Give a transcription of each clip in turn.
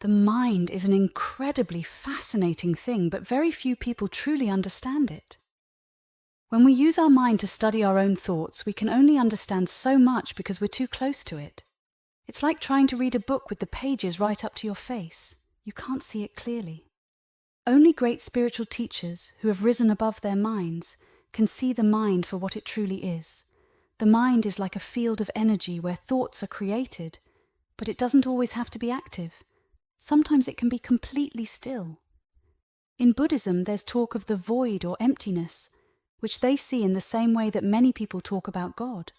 The mind is an incredibly fascinating thing, but very few people truly understand it. When we use our mind to study our own thoughts, we can only understand so much because we're too close to it. It's like trying to read a book with the pages right up to your face. You can't see it clearly. Only great spiritual teachers who have risen above their minds can see the mind for what it truly is. The mind is like a field of energy where thoughts are created, but it doesn't always have to be active. Sometimes it can be completely still. In Buddhism, there's talk of the void or emptiness, which they see in the same way that many people talk about God.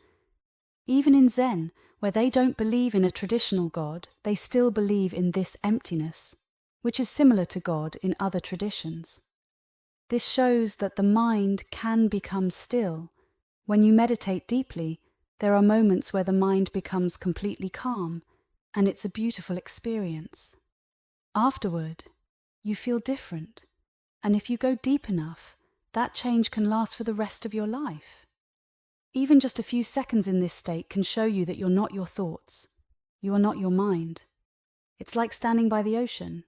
Even in Zen, where they don't believe in a traditional God, they still believe in this emptiness, which is similar to God in other traditions. This shows that the mind can become still. When you meditate deeply, there are moments where the mind becomes completely calm, and it's a beautiful experience. Afterward, you feel different, and if you go deep enough, that change can last for the rest of your life. Even just a few seconds in this state can show you that you're not your thoughts. You are not your mind. It's like standing by the ocean.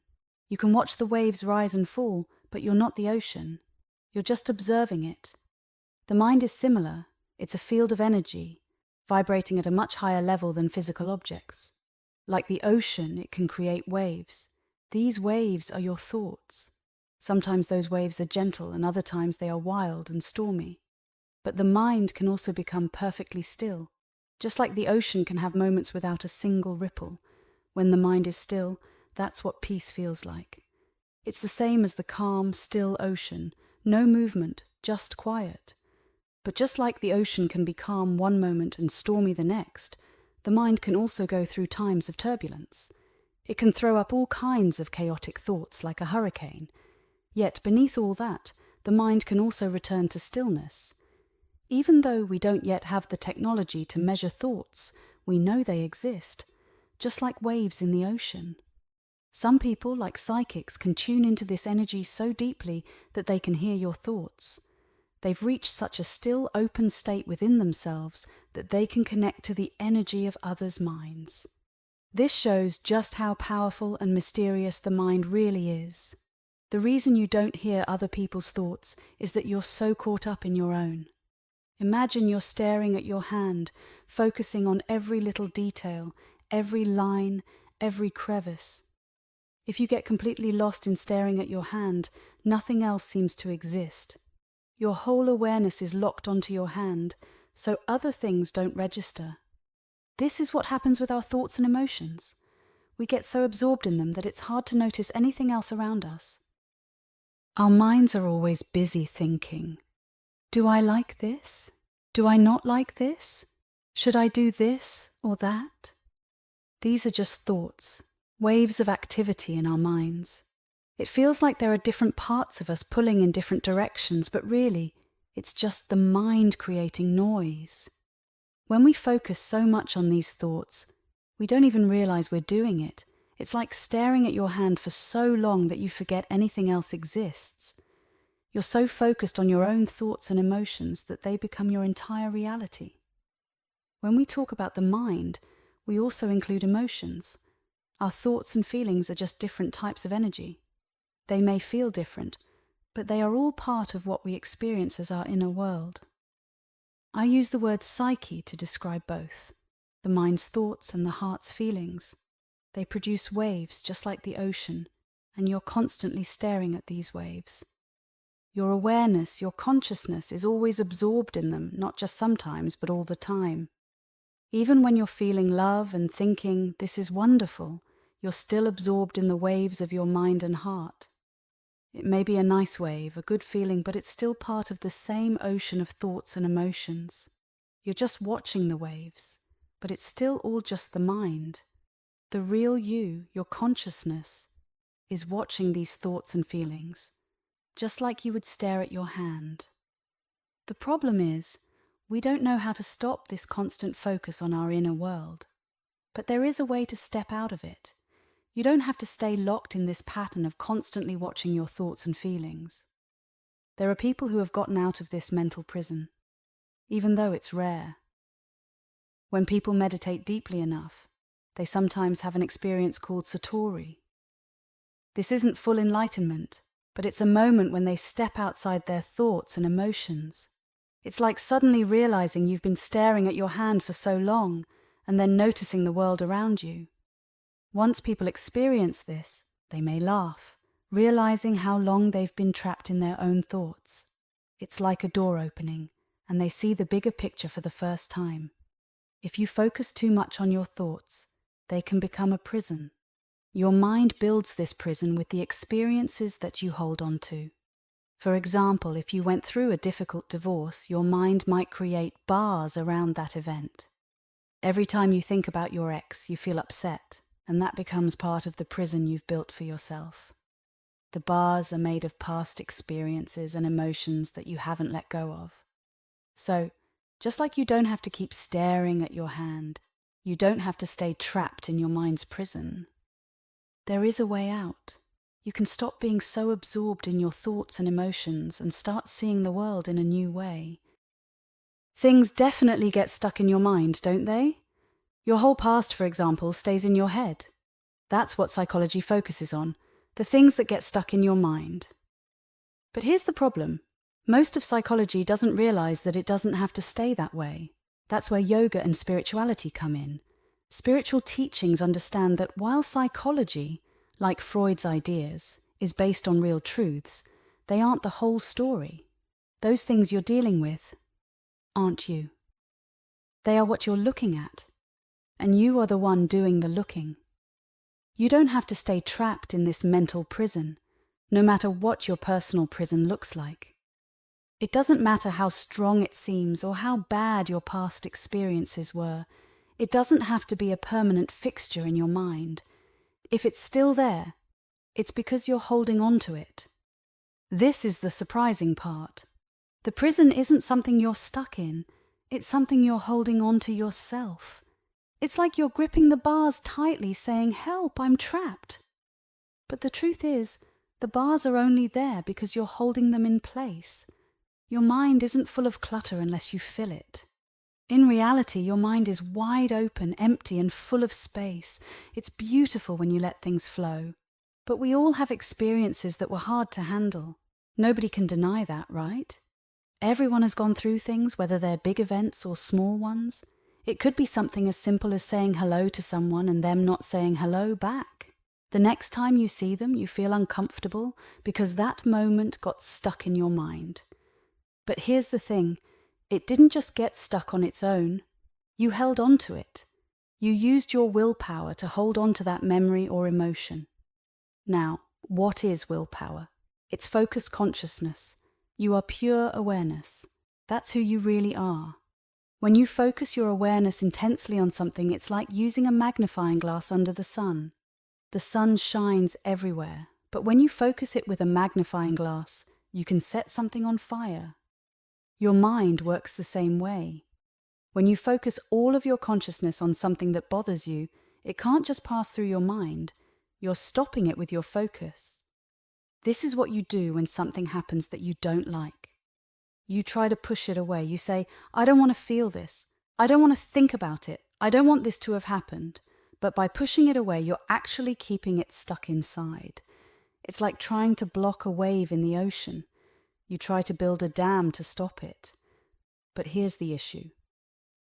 You can watch the waves rise and fall, but you're not the ocean. You're just observing it. The mind is similar. It's a field of energy, vibrating at a much higher level than physical objects. Like the ocean, it can create waves. These waves are your thoughts. Sometimes those waves are gentle and other times they are wild and stormy. But the mind can also become perfectly still. Just like the ocean can have moments without a single ripple. When the mind is still, that's what peace feels like. It's the same as the calm, still ocean. No movement, just quiet. But just like the ocean can be calm one moment and stormy the next, the mind can also go through times of turbulence. It can throw up all kinds of chaotic thoughts like a hurricane. Yet beneath all that, the mind can also return to stillness. Even though we don't yet have the technology to measure thoughts, we know they exist, just like waves in the ocean. Some people, like psychics, can tune into this energy so deeply that they can hear your thoughts. They've reached such a still, open state within themselves that they can connect to the energy of others' minds. This shows just how powerful and mysterious the mind really is. The reason you don't hear other people's thoughts is that you're so caught up in your own. Imagine you're staring at your hand, focusing on every little detail, every line, every crevice. If you get completely lost in staring at your hand, nothing else seems to exist. Your whole awareness is locked onto your hand, so other things don't register. This is what happens with our thoughts and emotions. We get so absorbed in them that it's hard to notice anything else around us. Our minds are always busy thinking. Do I like this? Do I not like this? Should I do this or that? These are just thoughts, waves of activity in our minds. It feels like there are different parts of us pulling in different directions, but really, it's just the mind creating noise. When we focus so much on these thoughts, we don't even realize we're doing it. It's like staring at your hand for so long that you forget anything else exists. You're so focused on your own thoughts and emotions that they become your entire reality. When we talk about the mind, we also include emotions. Our thoughts and feelings are just different types of energy. They may feel different, but they are all part of what we experience as our inner world. I use the word psyche to describe both, the mind's thoughts and the heart's feelings. They produce waves just like the ocean, and you're constantly staring at these waves. Your awareness, your consciousness is always absorbed in them, not just sometimes, but all the time. Even when you're feeling love and thinking, this is wonderful, you're still absorbed in the waves of your mind and heart. It may be a nice wave, a good feeling, but it's still part of the same ocean of thoughts and emotions. You're just watching the waves, but it's still all just the mind. The real you, your consciousness, is watching these thoughts and feelings, just like you would stare at your hand. The problem is, we don't know how to stop this constant focus on our inner world. But there is a way to step out of it. You don't have to stay locked in this pattern of constantly watching your thoughts and feelings. There are people who have gotten out of this mental prison, even though it's rare. When people meditate deeply enough, they sometimes have an experience called satori, This isn't full enlightenment, but it's a moment when they step outside their thoughts and emotions. It's like suddenly realizing you've been staring at your hand for so long and then noticing the world around you. Once people experience this, they may laugh, realizing how long they've been trapped in their own thoughts. It's like a door opening, and they see the bigger picture for the first time. If you focus too much on your thoughts, they can become a prison. Your mind builds this prison with the experiences that you hold on to. For example, if you went through a difficult divorce, your mind might create bars around that event. Every time you think about your ex, you feel upset, and that becomes part of the prison you've built for yourself. The bars are made of past experiences and emotions that you haven't let go of. So, just like you don't have to keep staring at your hand, you don't have to stay trapped in your mind's prison. There is a way out. You can stop being so absorbed in your thoughts and emotions and start seeing the world in a new way. Things definitely get stuck in your mind, don't they? Your whole past, for example, stays in your head. That's what psychology focuses on, the things that get stuck in your mind. But here's the problem. Most of psychology doesn't realize that it doesn't have to stay that way. That's where yoga and spirituality come in. Spiritual teachings understand that while psychology, like Freud's ideas, is based on real truths, they aren't the whole story. Those things you're dealing with aren't you. They are what you're looking at, and you are the one doing the looking. You don't have to stay trapped in this mental prison, no matter what your personal prison looks like. It doesn't matter how strong it seems or how bad your past experiences were. It doesn't have to be a permanent fixture in your mind. If it's still there, it's because you're holding on to it. This is the surprising part. The prison isn't something you're stuck in. It's something you're holding on to yourself. It's like you're gripping the bars tightly, saying, "Help, I'm trapped." But the truth is, the bars are only there because you're holding them in place. Your mind isn't full of clutter unless you fill it. In reality, your mind is wide open, empty, and full of space. It's beautiful when you let things flow. But we all have experiences that were hard to handle. Nobody can deny that, right? Everyone has gone through things, whether they're big events or small ones. It could be something as simple as saying hello to someone and them not saying hello back. The next time you see them, you feel uncomfortable because that moment got stuck in your mind. But here's the thing. It didn't just get stuck on its own. You held on to it. You used your willpower to hold on to that memory or emotion. Now, what is willpower? It's focused consciousness. You are pure awareness. That's who you really are. When you focus your awareness intensely on something, it's like using a magnifying glass under the sun. The sun shines everywhere, but when you focus it with a magnifying glass, you can set something on fire. Your mind works the same way. When you focus all of your consciousness on something that bothers you, it can't just pass through your mind. You're stopping it with your focus. This is what you do when something happens that you don't like. You try to push it away. You say, "I don't want to feel this. I don't want to think about it. I don't want this to have happened." But by pushing it away, you're actually keeping it stuck inside. It's like trying to block a wave in the ocean. You try to build a dam to stop it. But here's the issue.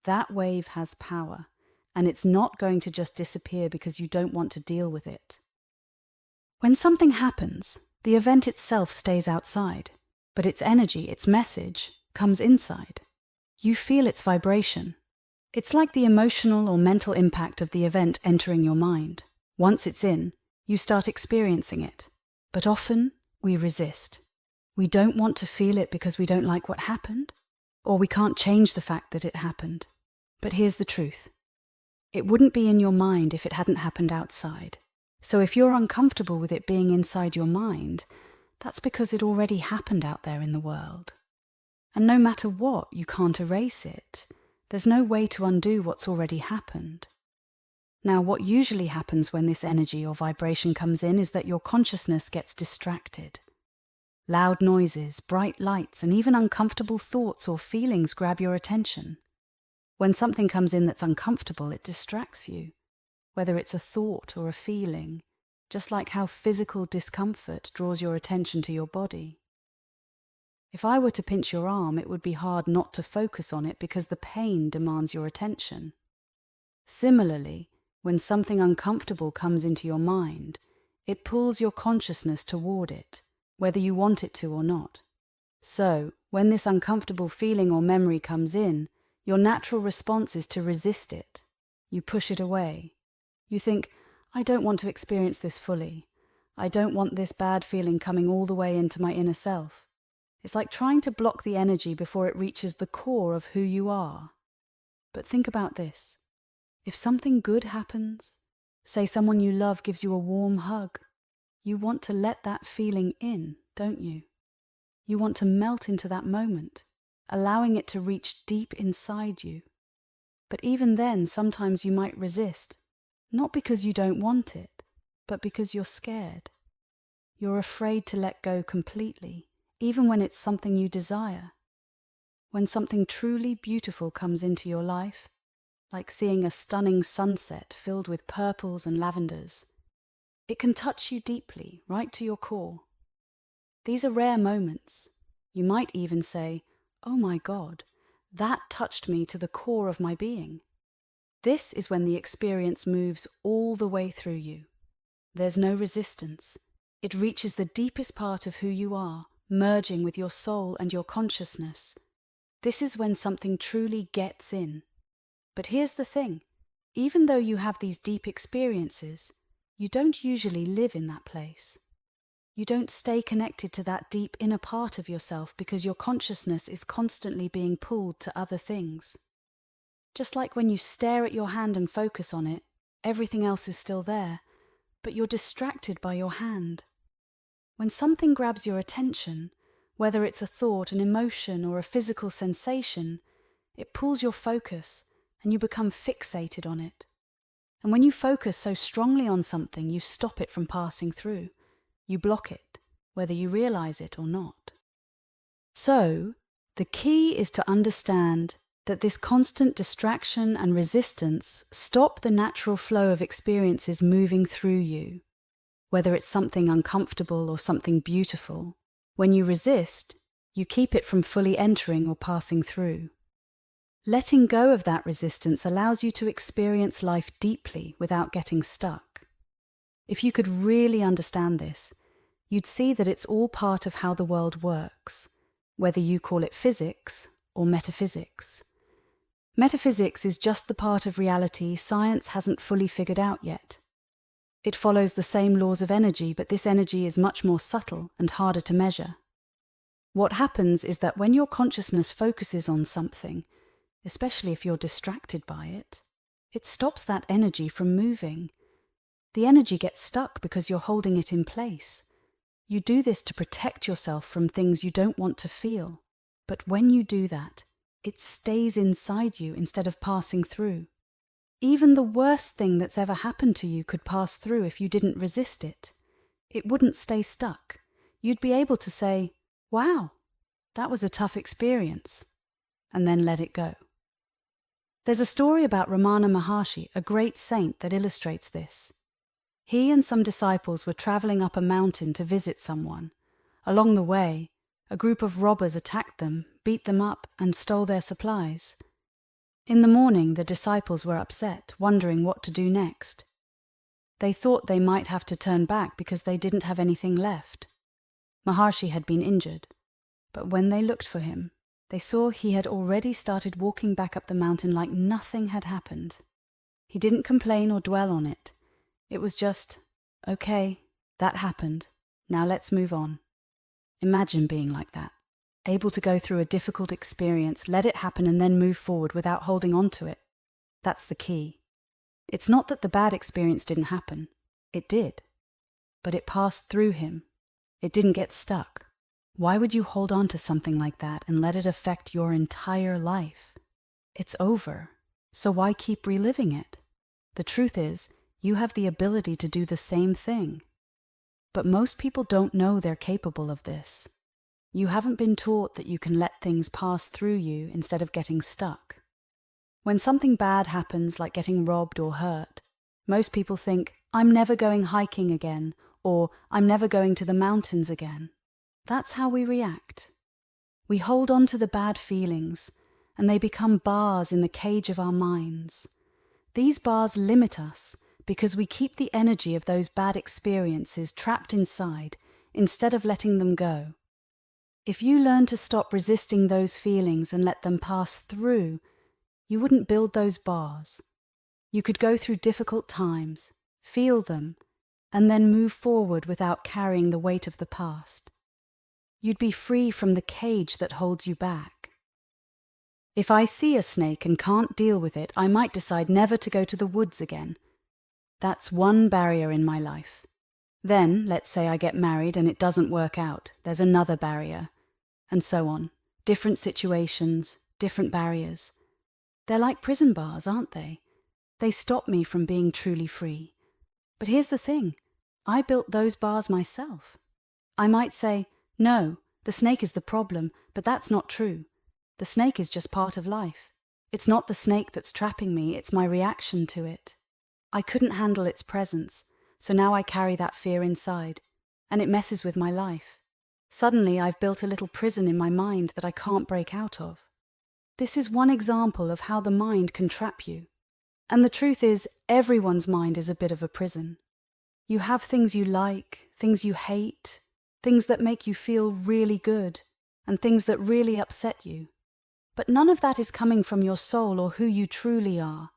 That wave has power, and it's not going to just disappear because you don't want to deal with it. When something happens, the event itself stays outside, but its energy, its message, comes inside. You feel its vibration. It's like the emotional or mental impact of the event entering your mind. Once it's in, you start experiencing it. But often, we resist. We don't want to feel it because we don't like what happened, or we can't change the fact that it happened. But here's the truth. It wouldn't be in your mind if it hadn't happened outside. So if you're uncomfortable with it being inside your mind, that's because it already happened out there in the world. And no matter what, you can't erase it. There's no way to undo what's already happened. Now, what usually happens when this energy or vibration comes in is that your consciousness gets distracted. Loud noises, bright lights, and even uncomfortable thoughts or feelings grab your attention. When something comes in that's uncomfortable, it distracts you. Whether it's a thought or a feeling, just like how physical discomfort draws your attention to your body. If I were to pinch your arm, it would be hard not to focus on it because the pain demands your attention. Similarly, when something uncomfortable comes into your mind, it pulls your consciousness toward it, whether you want it to or not. So, when this uncomfortable feeling or memory comes in, your natural response is to resist it. You push it away. You think, I don't want to experience this fully. I don't want this bad feeling coming all the way into my inner self. It's like trying to block the energy before it reaches the core of who you are. But think about this. If something good happens, say someone you love gives you a warm hug, you want to let that feeling in, don't you? You want to melt into that moment, allowing it to reach deep inside you. But even then, sometimes you might resist, not because you don't want it, but because you're scared. You're afraid to let go completely, even when it's something you desire. When something truly beautiful comes into your life, like seeing a stunning sunset filled with purples and lavenders, it can touch you deeply, right to your core. These are rare moments. You might even say, "Oh my God, that touched me to the core of my being." This is when the experience moves all the way through you. There's no resistance. It reaches the deepest part of who you are, merging with your soul and your consciousness. This is when something truly gets in. But here's the thing. Even though you have these deep experiences, you don't usually live in that place. You don't stay connected to that deep inner part of yourself because your consciousness is constantly being pulled to other things. Just like when you stare at your hand and focus on it, everything else is still there, but you're distracted by your hand. When something grabs your attention, whether it's a thought, an emotion, or a physical sensation, it pulls your focus and you become fixated on it. And when you focus so strongly on something, you stop it from passing through. You block it, whether you realize it or not. So, the key is to understand that this constant distraction and resistance stop the natural flow of experiences moving through you. Whether it's something uncomfortable or something beautiful, when you resist, you keep it from fully entering or passing through. Letting go of that resistance allows you to experience life deeply without getting stuck. If you could really understand this, you'd see that it's all part of how the world works, whether you call it physics or metaphysics. Metaphysics is just the part of reality science hasn't fully figured out yet. It follows the same laws of energy, but this energy is much more subtle and harder to measure. What happens is that when your consciousness focuses on something, especially if you're distracted by it, it stops that energy from moving. The energy gets stuck because you're holding it in place. You do this to protect yourself from things you don't want to feel. But when you do that, it stays inside you instead of passing through. Even the worst thing that's ever happened to you could pass through if you didn't resist it. It wouldn't stay stuck. You'd be able to say, "Wow, that was a tough experience," and then let it go. There's a story about Ramana Maharshi, a great saint, that illustrates this. He and some disciples were traveling up a mountain to visit someone. Along the way, a group of robbers attacked them, beat them up, and stole their supplies. In the morning, the disciples were upset, wondering what to do next. They thought they might have to turn back because they didn't have anything left. Maharshi had been injured, but when they looked for him, they saw he had already started walking back up the mountain like nothing had happened. He didn't complain or dwell on it. It was just, "Okay, that happened. Now let's move on." Imagine being like that, able to go through a difficult experience, let it happen, and then move forward without holding on to it. That's the key. It's not that the bad experience didn't happen. It did. But it passed through him. It didn't get stuck. Why would you hold on to something like that and let it affect your entire life? It's over. So why keep reliving it? The truth is, you have the ability to do the same thing. But most people don't know they're capable of this. You haven't been taught that you can let things pass through you instead of getting stuck. When something bad happens, like getting robbed or hurt, Most people think, I'm never going hiking again, or I'm never going to the mountains again. That's how we react. We hold on to the bad feelings, and they become bars in the cage of our minds. These bars limit us because we keep the energy of those bad experiences trapped inside instead of letting them go. If you learn to stop resisting those feelings and let them pass through, you wouldn't build those bars. You could go through difficult times, feel them, and then move forward without carrying the weight of the past. You'd be free from the cage that holds you back. If I see a snake and can't deal with it, I might decide never to go to the woods again. That's one barrier in my life. Then, let's say I get married and it doesn't work out. There's another barrier. And so on. Different situations, different barriers. They're like prison bars, aren't they? They stop me from being truly free. But here's the thing. I built those bars myself. I might say, no, the snake is the problem, but that's not true. The snake is just part of life. It's not the snake that's trapping me, it's my reaction to it. I couldn't handle its presence, so now I carry that fear inside, and it messes with my life. Suddenly I've built a little prison in my mind that I can't break out of. This is one example of how the mind can trap you. And the truth is, everyone's mind is a bit of a prison. You have things you like, things you hate, things that make you feel really good, and things that really upset you. But none of that is coming from your soul or who you truly are.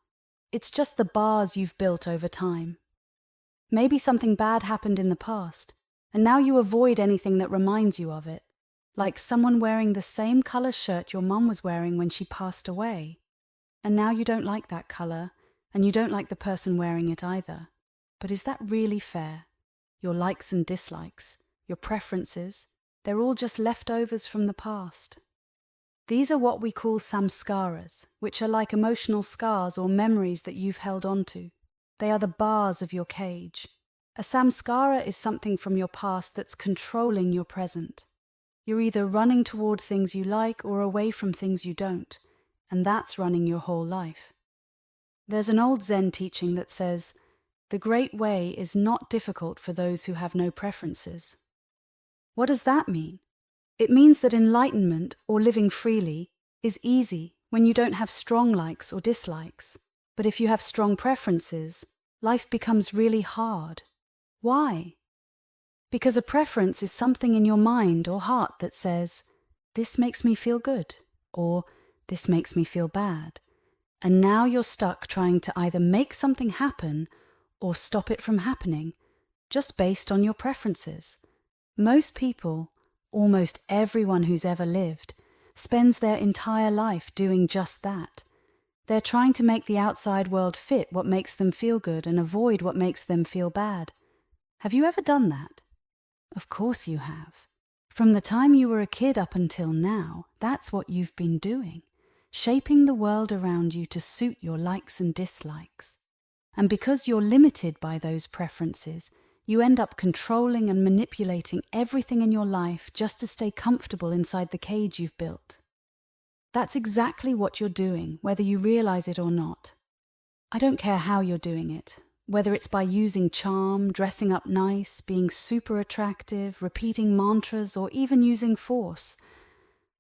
It's just the bars you've built over time. Maybe something bad happened in the past, and now you avoid anything that reminds you of it, like someone wearing the same colour shirt your mum was wearing when she passed away. And now you don't like that colour, and you don't like the person wearing it either. But is that really fair? Your likes and dislikes, your preferences, they're all just leftovers from the past. These are what we call samskaras, which are like emotional scars or memories that you've held on to. They are the bars of your cage. A samskara is something from your past that's controlling your present. You're either running toward things you like or away from things you don't, and that's running your whole life. There's an old Zen teaching that says, "The great way is not difficult for those who have no preferences." What does that mean? It means that enlightenment, or living freely, is easy when you don't have strong likes or dislikes. But if you have strong preferences, life becomes really hard. Why? Because a preference is something in your mind or heart that says, this makes me feel good, or this makes me feel bad. And now you're stuck trying to either make something happen or stop it from happening, just based on your preferences. Most people, almost everyone who's ever lived, spends their entire life doing just that. They're trying to make the outside world fit what makes them feel good and avoid what makes them feel bad. Have you ever done that? Of course you have. From the time you were a kid up until now, that's what you've been doing, shaping the world around you to suit your likes and dislikes. And because you're limited by those preferences, you end up controlling and manipulating everything in your life just to stay comfortable inside the cage you've built. That's exactly what you're doing, whether you realize it or not. I don't care how you're doing it, whether it's by using charm, dressing up nice, being super attractive, repeating mantras, or even using force.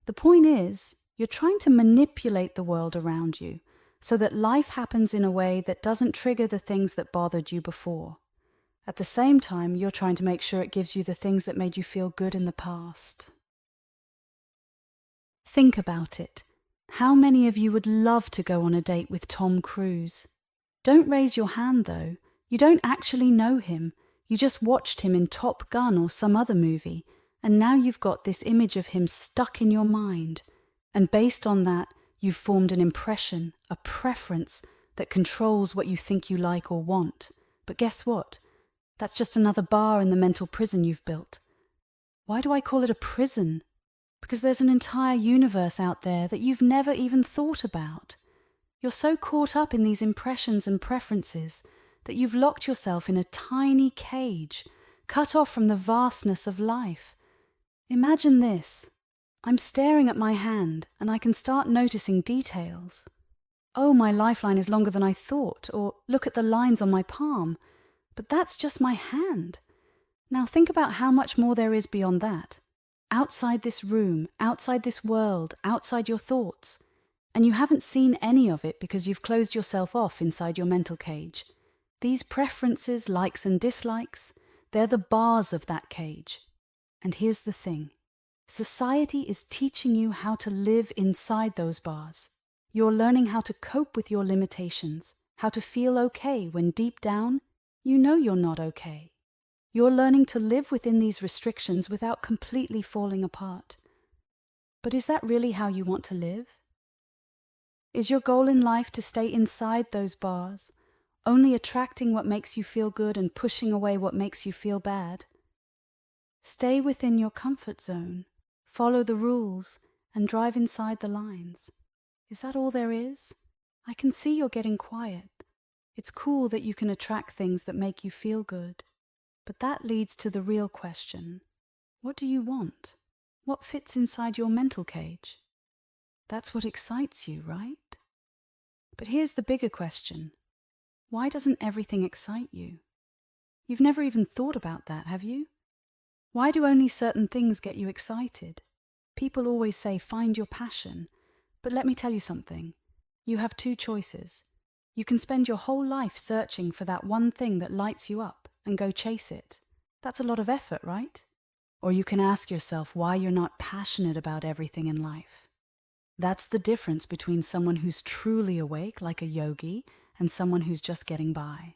The point is, you're trying to manipulate the world around you so that life happens in a way that doesn't trigger the things that bothered you before. At the same time, you're trying to make sure it gives you the things that made you feel good in the past. Think about it. How many of you would love to go on a date with Tom Cruise? Don't raise your hand, though. You don't actually know him. You just watched him in Top Gun or some other movie, and now you've got this image of him stuck in your mind. And based on that, you've formed an impression, a preference that controls what you think you like or want. But guess what? That's just another bar in the mental prison you've built. Why do I call it a prison? Because there's an entire universe out there that you've never even thought about. You're so caught up in these impressions and preferences that you've locked yourself in a tiny cage, cut off from the vastness of life. Imagine this. I'm staring at my hand and I can start noticing details. oh, my lifeline is longer than I thought, or look at the lines on my palm. But that's just my hand. Now think about how much more there is beyond that. Outside this room, outside this world, outside your thoughts. And you haven't seen any of it because you've closed yourself off inside your mental cage. These preferences, likes and dislikes, they're the bars of that cage. And here's the thing. Society is teaching you how to live inside those bars. You're learning how to cope with your limitations, how to feel okay when deep down, you know you're not okay. You're learning to live within these restrictions without completely falling apart. But is that really how you want to live? Is your goal in life to stay inside those bars, only attracting what makes you feel good and pushing away what makes you feel bad? Stay within your comfort zone, follow the rules, and drive inside the lines. Is that all there is? I can see you're getting quiet. It's cool that you can attract things that make you feel good. But that leads to the real question. What do you want? What fits inside your mental cage? That's what excites you, right? But here's the bigger question. Why doesn't everything excite you? You've never even thought about that, have you? Why do only certain things get you excited? People always say, find your passion. But let me tell you something. You have two choices. You can spend your whole life searching for that one thing that lights you up and go chase it. That's a lot of effort, right? Or you can ask yourself why you're not passionate about everything in life. That's the difference between someone who's truly awake, like a yogi, and someone who's just getting by.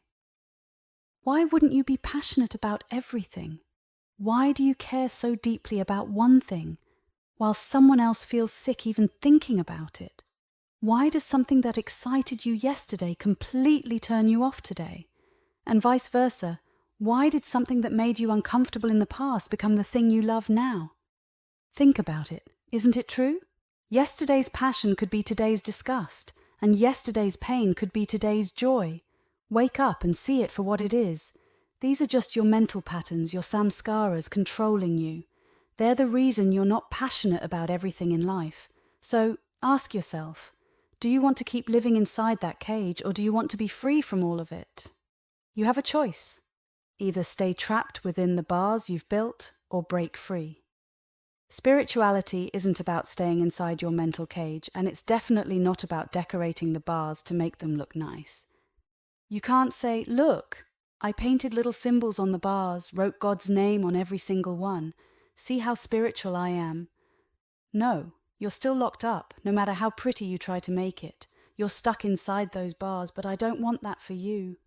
Why wouldn't you be passionate about everything? Why do you care so deeply about one thing, while someone else feels sick even thinking about it? Why does something that excited you yesterday completely turn you off today? And vice versa, why did something that made you uncomfortable in the past become the thing you love now? Think about it, isn't it true? Yesterday's passion could be today's disgust, and yesterday's pain could be today's joy. Wake up and see it for what it is. These are just your mental patterns, your samskaras controlling you. They're the reason you're not passionate about everything in life. So ask yourself, do you want to keep living inside that cage, or do you want to be free from all of it? You have a choice. Either stay trapped within the bars you've built, or break free. Spirituality isn't about staying inside your mental cage, and it's definitely not about decorating the bars to make them look nice. You can't say, look, I painted little symbols on the bars, wrote God's name on every single one. See how spiritual I am. No, you're still locked up, no matter how pretty you try to make it. You're stuck inside those bars, but I don't want that for you.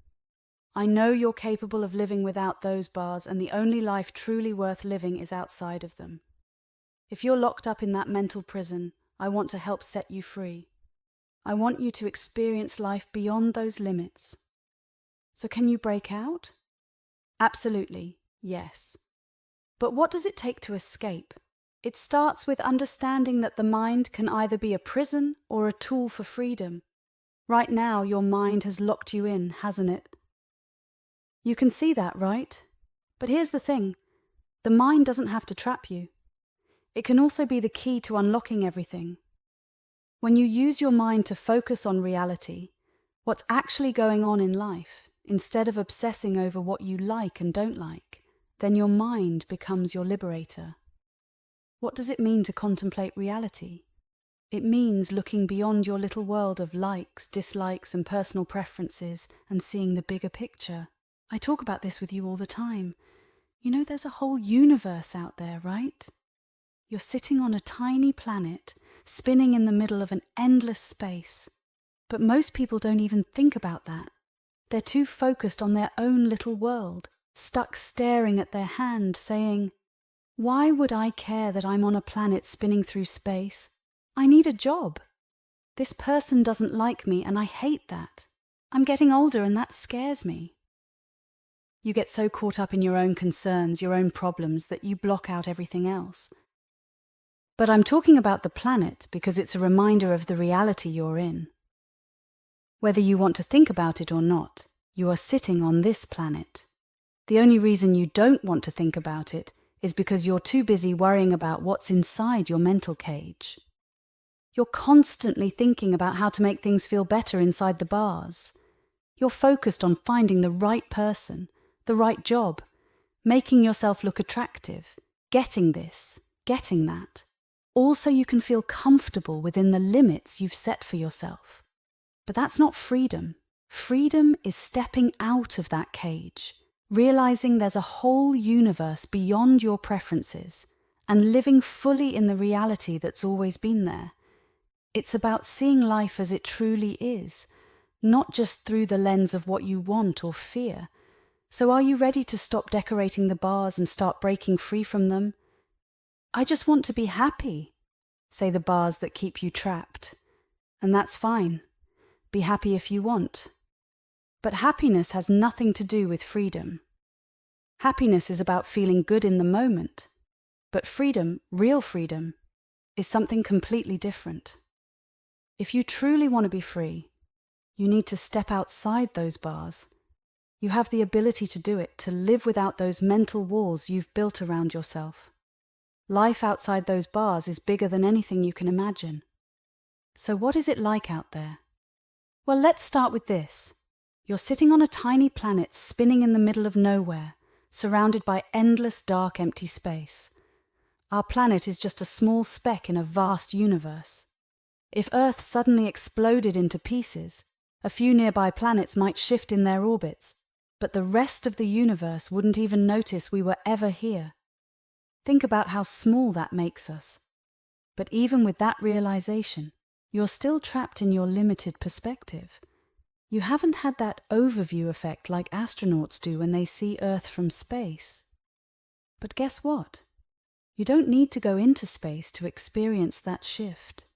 I know you're capable of living without those bars, and the only life truly worth living is outside of them. If you're locked up in that mental prison, I want to help set you free. I want you to experience life beyond those limits. So can you break out? Absolutely, yes. But what does it take to escape? It starts with understanding that the mind can either be a prison or a tool for freedom. Right now, your mind has locked you in, hasn't it? You can see that, right? But here's the thing. The mind doesn't have to trap you. It can also be the key to unlocking everything. When you use your mind to focus on reality, what's actually going on in life, instead of obsessing over what you like and don't like, then your mind becomes your liberator. What does it mean to contemplate reality? It means looking beyond your little world of likes, dislikes, and personal preferences and seeing the bigger picture. I talk about this with you all the time. You know, there's a whole universe out there, right? You're sitting on a tiny planet, spinning in the middle of an endless space. But most people don't even think about that. They're too focused on their own little world, stuck staring at their hand, saying, why would I care that I'm on a planet spinning through space? I need a job. This person doesn't like me, and I hate that. I'm getting older, and that scares me. You get so caught up in your own concerns, your own problems, that you block out everything else. But I'm talking about the planet because it's a reminder of the reality you're in. Whether you want to think about it or not, you are sitting on this planet. The only reason you don't want to think about it is because you're too busy worrying about what's inside your mental cage. You're constantly thinking about how to make things feel better inside the bars. You're focused on finding the right person, the right job, making yourself look attractive, getting this, getting that. All so you can feel comfortable within the limits you've set for yourself. But that's not freedom. Freedom is stepping out of that cage, realizing there's a whole universe beyond your preferences, and living fully in the reality that's always been there. It's about seeing life as it truly is, not just through the lens of what you want or fear. So are you ready to stop decorating the bars and start breaking free from them? I just want to be happy, say the bars that keep you trapped. And that's fine. Be happy if you want. But happiness has nothing to do with freedom. Happiness is about feeling good in the moment. But freedom, real freedom, is something completely different. If you truly want to be free, you need to step outside those bars. You have the ability to do it, to live without those mental walls you've built around yourself. Life outside those bars is bigger than anything you can imagine. So what is it like out there? Well, let's start with this. You're sitting on a tiny planet spinning in the middle of nowhere, surrounded by endless dark, empty space. Our planet is just a small speck in a vast universe. If Earth suddenly exploded into pieces, a few nearby planets might shift in their orbits, but the rest of the universe wouldn't even notice we were ever here. Think about how small that makes us. But even with that realization, you're still trapped in your limited perspective. You haven't had that overview effect like astronauts do when they see Earth from space. But guess what? You don't need to go into space to experience that shift.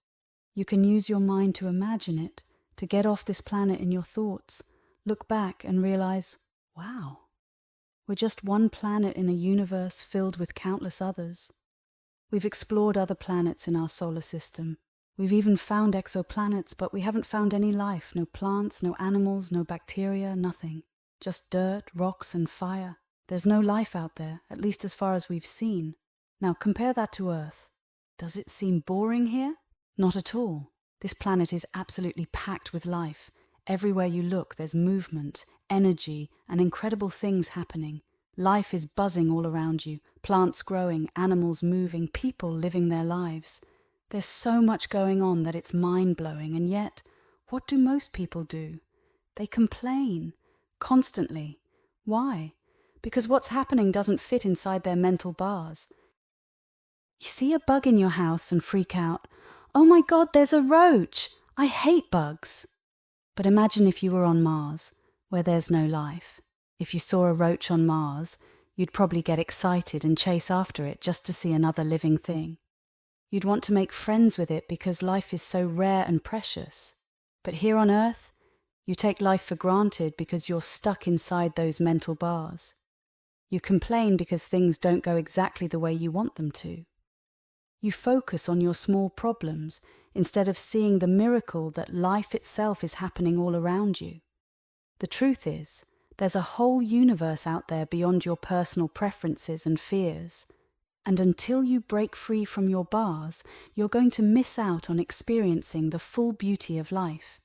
You can use your mind to imagine it, to get off this planet in your thoughts, look back and realize, wow, we're just one planet in a universe filled with countless others. We've explored other planets in our solar system. We've even found exoplanets, but we haven't found any life, no plants, no animals, no bacteria, nothing. Just dirt, rocks and fire. There's no life out there, at least as far as we've seen. Now compare that to Earth. Does it seem boring here? Not at all. This planet is absolutely packed with life. Everywhere you look, there's movement, energy, and incredible things happening. Life is buzzing all around you, plants growing, animals moving, people living their lives. There's so much going on that it's mind-blowing, and yet, what do most people do? They complain, constantly. Why? Because what's happening doesn't fit inside their mental bars. You see a bug in your house and freak out. Oh my God, there's a roach! I hate bugs. But imagine if you were on Mars, where there's no life. If you saw a roach on Mars, you'd probably get excited and chase after it just to see another living thing. You'd want to make friends with it because life is so rare and precious. But here on Earth, you take life for granted because you're stuck inside those mental bars. You complain because things don't go exactly the way you want them to. You focus on your small problems instead of seeing the miracle that life itself is happening all around you. The truth is, there's a whole universe out there beyond your personal preferences and fears. And until you break free from your bars, you're going to miss out on experiencing the full beauty of life.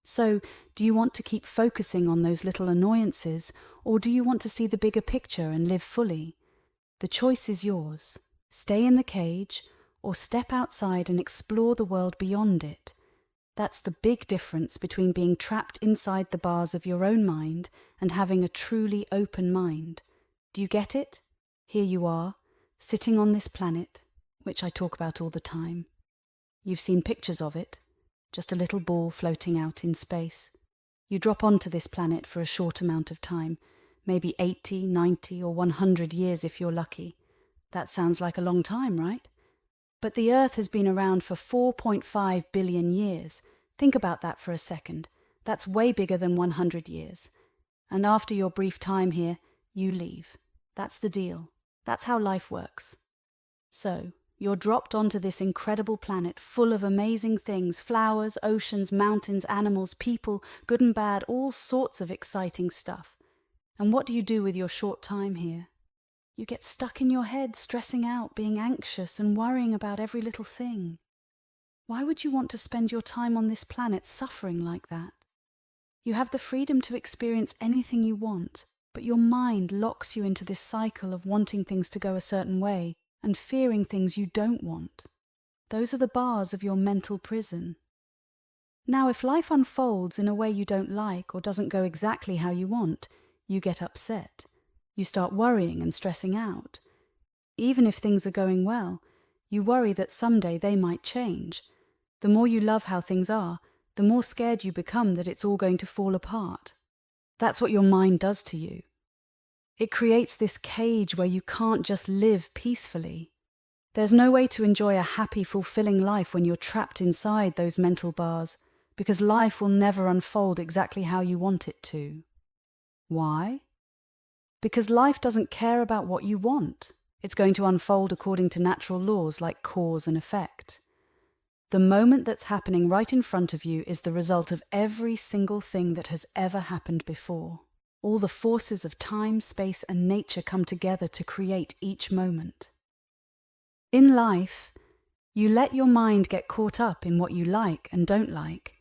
So, do you want to keep focusing on those little annoyances, or do you want to see the bigger picture and live fully? The choice is yours. Stay in the cage, or step outside and explore the world beyond it. That's the big difference between being trapped inside the bars of your own mind and having a truly open mind. Do you get it? Here you are, sitting on this planet, which I talk about all the time. You've seen pictures of it, just a little ball floating out in space. You drop onto this planet for a short amount of time, maybe 80, 90 or 100 years if you're lucky. That sounds like a long time, right? But the Earth has been around for 4.5 billion years. Think about that for a second. That's way bigger than 100 years. And after your brief time here, you leave. That's the deal. That's how life works. So, you're dropped onto this incredible planet full of amazing things, flowers, oceans, mountains, animals, people, good and bad, all sorts of exciting stuff. And what do you do with your short time here? You get stuck in your head, stressing out, being anxious and worrying about every little thing. Why would you want to spend your time on this planet suffering like that? You have the freedom to experience anything you want, but your mind locks you into this cycle of wanting things to go a certain way and fearing things you don't want. Those are the bars of your mental prison. Now, if life unfolds in a way you don't like or doesn't go exactly how you want, you get upset. You start worrying and stressing out. Even if things are going well, you worry that someday they might change. The more you love how things are, the more scared you become that it's all going to fall apart. That's what your mind does to you. It creates this cage where you can't just live peacefully. There's no way to enjoy a happy, fulfilling life when you're trapped inside those mental bars, because life will never unfold exactly how you want it to. Why? Because life doesn't care about what you want. It's going to unfold according to natural laws like cause and effect. The moment that's happening right in front of you is the result of every single thing that has ever happened before. All the forces of time, space, and nature come together to create each moment. In life, you let your mind get caught up in what you like and don't like,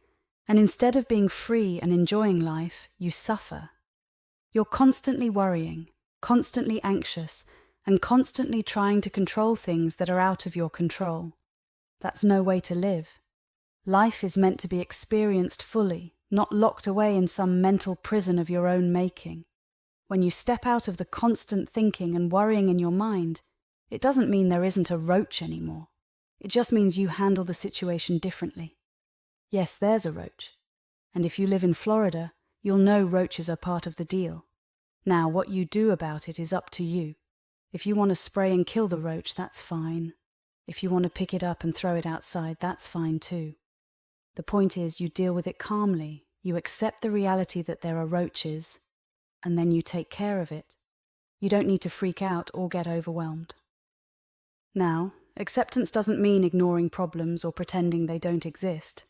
and instead of being free and enjoying life, you suffer. You're constantly worrying, constantly anxious, and constantly trying to control things that are out of your control. That's no way to live. Life is meant to be experienced fully, not locked away in some mental prison of your own making. When you step out of the constant thinking and worrying in your mind, it doesn't mean there isn't a roach anymore. It just means you handle the situation differently. Yes, there's a roach. And if you live in Florida, you'll know roaches are part of the deal. Now, what you do about it is up to you. If you want to spray and kill the roach, that's fine. If you want to pick it up and throw it outside, that's fine too. The point is, you deal with it calmly. You accept the reality that there are roaches, and then you take care of it. You don't need to freak out or get overwhelmed. Now, acceptance doesn't mean ignoring problems or pretending they don't exist.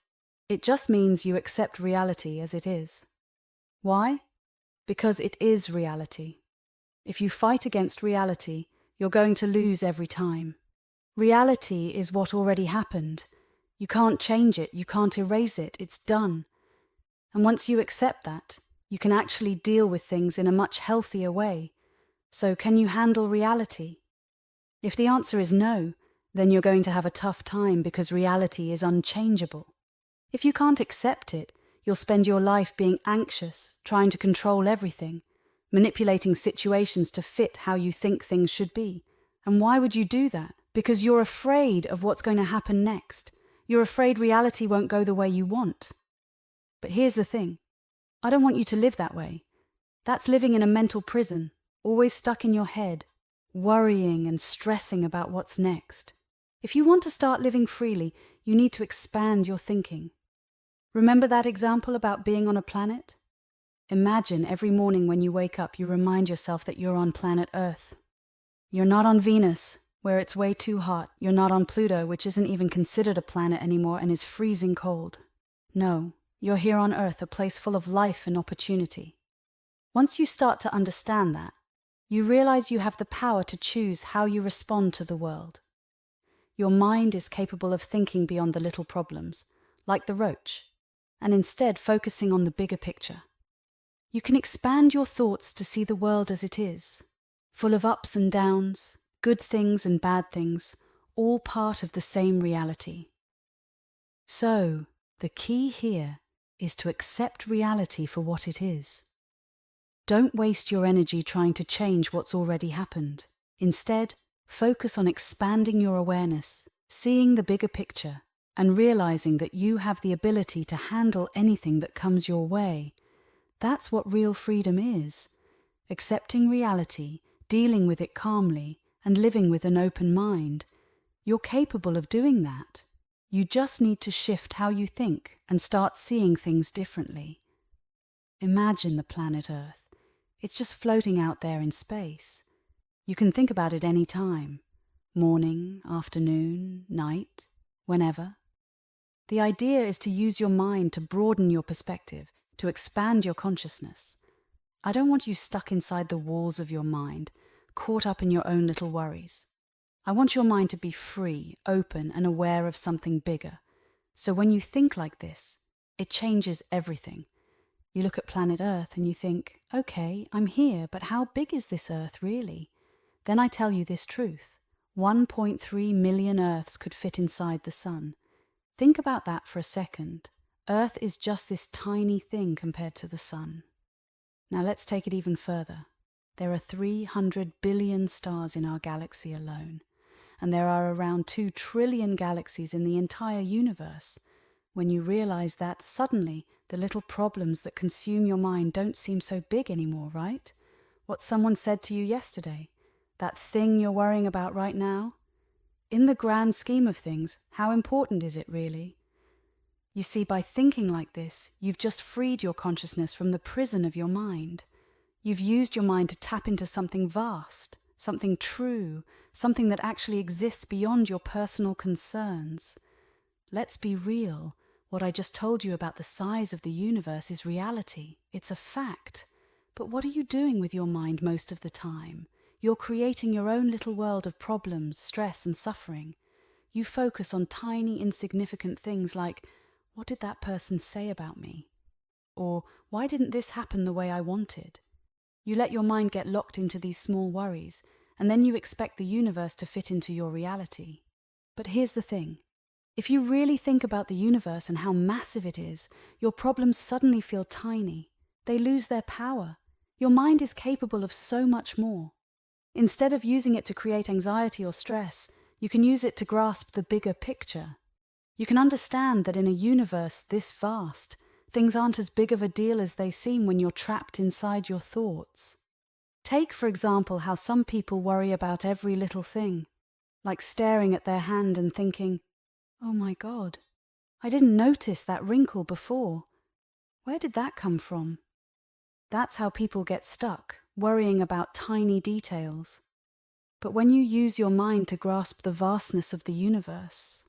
It just means you accept reality as it is. Why? Because it is reality. If you fight against reality, you're going to lose every time. Reality is what already happened. You can't change it, you can't erase it, it's done. And once you accept that, you can actually deal with things in a much healthier way. So can you handle reality? If the answer is no, then you're going to have a tough time because reality is unchangeable. If you can't accept it, you'll spend your life being anxious, trying to control everything, manipulating situations to fit how you think things should be. And why would you do that? Because you're afraid of what's going to happen next. You're afraid reality won't go the way you want. But here's the thing. I don't want you to live that way. That's living in a mental prison, always stuck in your head, worrying and stressing about what's next. If you want to start living freely, you need to expand your thinking. Remember that example about being on a planet? Imagine every morning when you wake up, you remind yourself that you're on planet Earth. You're not on Venus, where it's way too hot. You're not on Pluto, which isn't even considered a planet anymore and is freezing cold. No, you're here on Earth, a place full of life and opportunity. Once you start to understand that, you realize you have the power to choose how you respond to the world. Your mind is capable of thinking beyond the little problems, like the roach, and instead focusing on the bigger picture. You can expand your thoughts to see the world as it is, full of ups and downs, good things and bad things, all part of the same reality. So, the key here is to accept reality for what it is. Don't waste your energy trying to change what's already happened. Instead, focus on expanding your awareness, seeing the bigger picture, and realizing that you have the ability to handle anything that comes your way. That's what real freedom is. Accepting reality, dealing with it calmly, and living with an open mind. You're capable of doing that. You just need to shift how you think and start seeing things differently. Imagine the planet Earth. It's just floating out there in space. You can think about it any time. Morning, afternoon, night, whenever. The idea is to use your mind to broaden your perspective, to expand your consciousness. I don't want you stuck inside the walls of your mind, caught up in your own little worries. I want your mind to be free, open, and aware of something bigger. So when you think like this, it changes everything. You look at planet Earth and you think, okay, I'm here, but how big is this Earth really? Then I tell you this truth. 1.3 million Earths could fit inside the sun. Think about that for a second. Earth is just this tiny thing compared to the sun. Now let's take it even further. There are 300 billion stars in our galaxy alone, and there are around 2 trillion galaxies in the entire universe. When you realize that, suddenly the little problems that consume your mind don't seem so big anymore, right? What someone said to you yesterday, that thing you're worrying about right now? In the grand scheme of things, how important is it really? You see, by thinking like this, you've just freed your consciousness from the prison of your mind. You've used your mind to tap into something vast, something true, something that actually exists beyond your personal concerns. Let's be real. What I just told you about the size of the universe is reality. It's a fact. But what are you doing with your mind most of the time? You're creating your own little world of problems, stress, and suffering. You focus on tiny, insignificant things like, what did that person say about me? Or, why didn't this happen the way I wanted? You let your mind get locked into these small worries, and then you expect the universe to fit into your reality. But here's the thing. If you really think about the universe and how massive it is, your problems suddenly feel tiny. They lose their power. Your mind is capable of so much more. Instead of using it to create anxiety or stress, you can use it to grasp the bigger picture. You can understand that in a universe this vast, things aren't as big of a deal as they seem when you're trapped inside your thoughts. Take, for example, how some people worry about every little thing, like staring at their hand and thinking, oh my God, I didn't notice that wrinkle before. Where did that come from? That's how people get stuck, worrying about tiny details. But when you use your mind to grasp the vastness of the universe,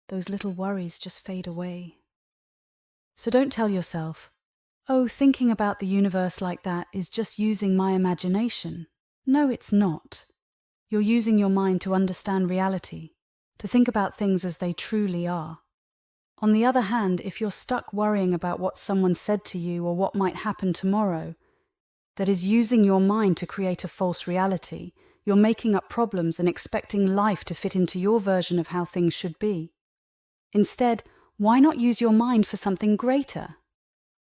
those little worries just fade away. So don't tell yourself, oh, thinking about the universe like that is just using my imagination. No, it's not. You're using your mind to understand reality, to think about things as they truly are. On the other hand, if you're stuck worrying about what someone said to you or what might happen tomorrow, that is using your mind to create a false reality. You're making up problems and expecting life to fit into your version of how things should be. Instead, why not use your mind for something greater?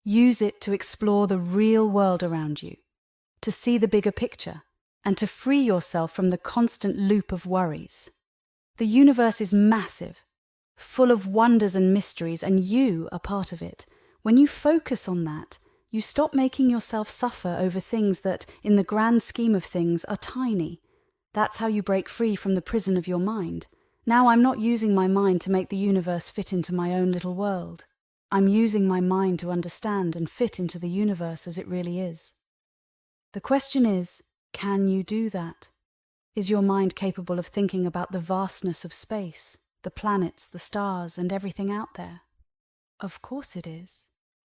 Use it to explore the real world around you, to see the bigger picture, and to free yourself from the constant loop of worries. The universe is massive, full of wonders and mysteries, and you are part of it. When you focus on that, you stop making yourself suffer over things that, in the grand scheme of things, are tiny. That's how you break free from the prison of your mind. Now I'm not using my mind to make the universe fit into my own little world. I'm using my mind to understand and fit into the universe as it really is. The question is, can you do that? Is your mind capable of thinking about the vastness of space, the planets, the stars, and everything out there? Of course it is.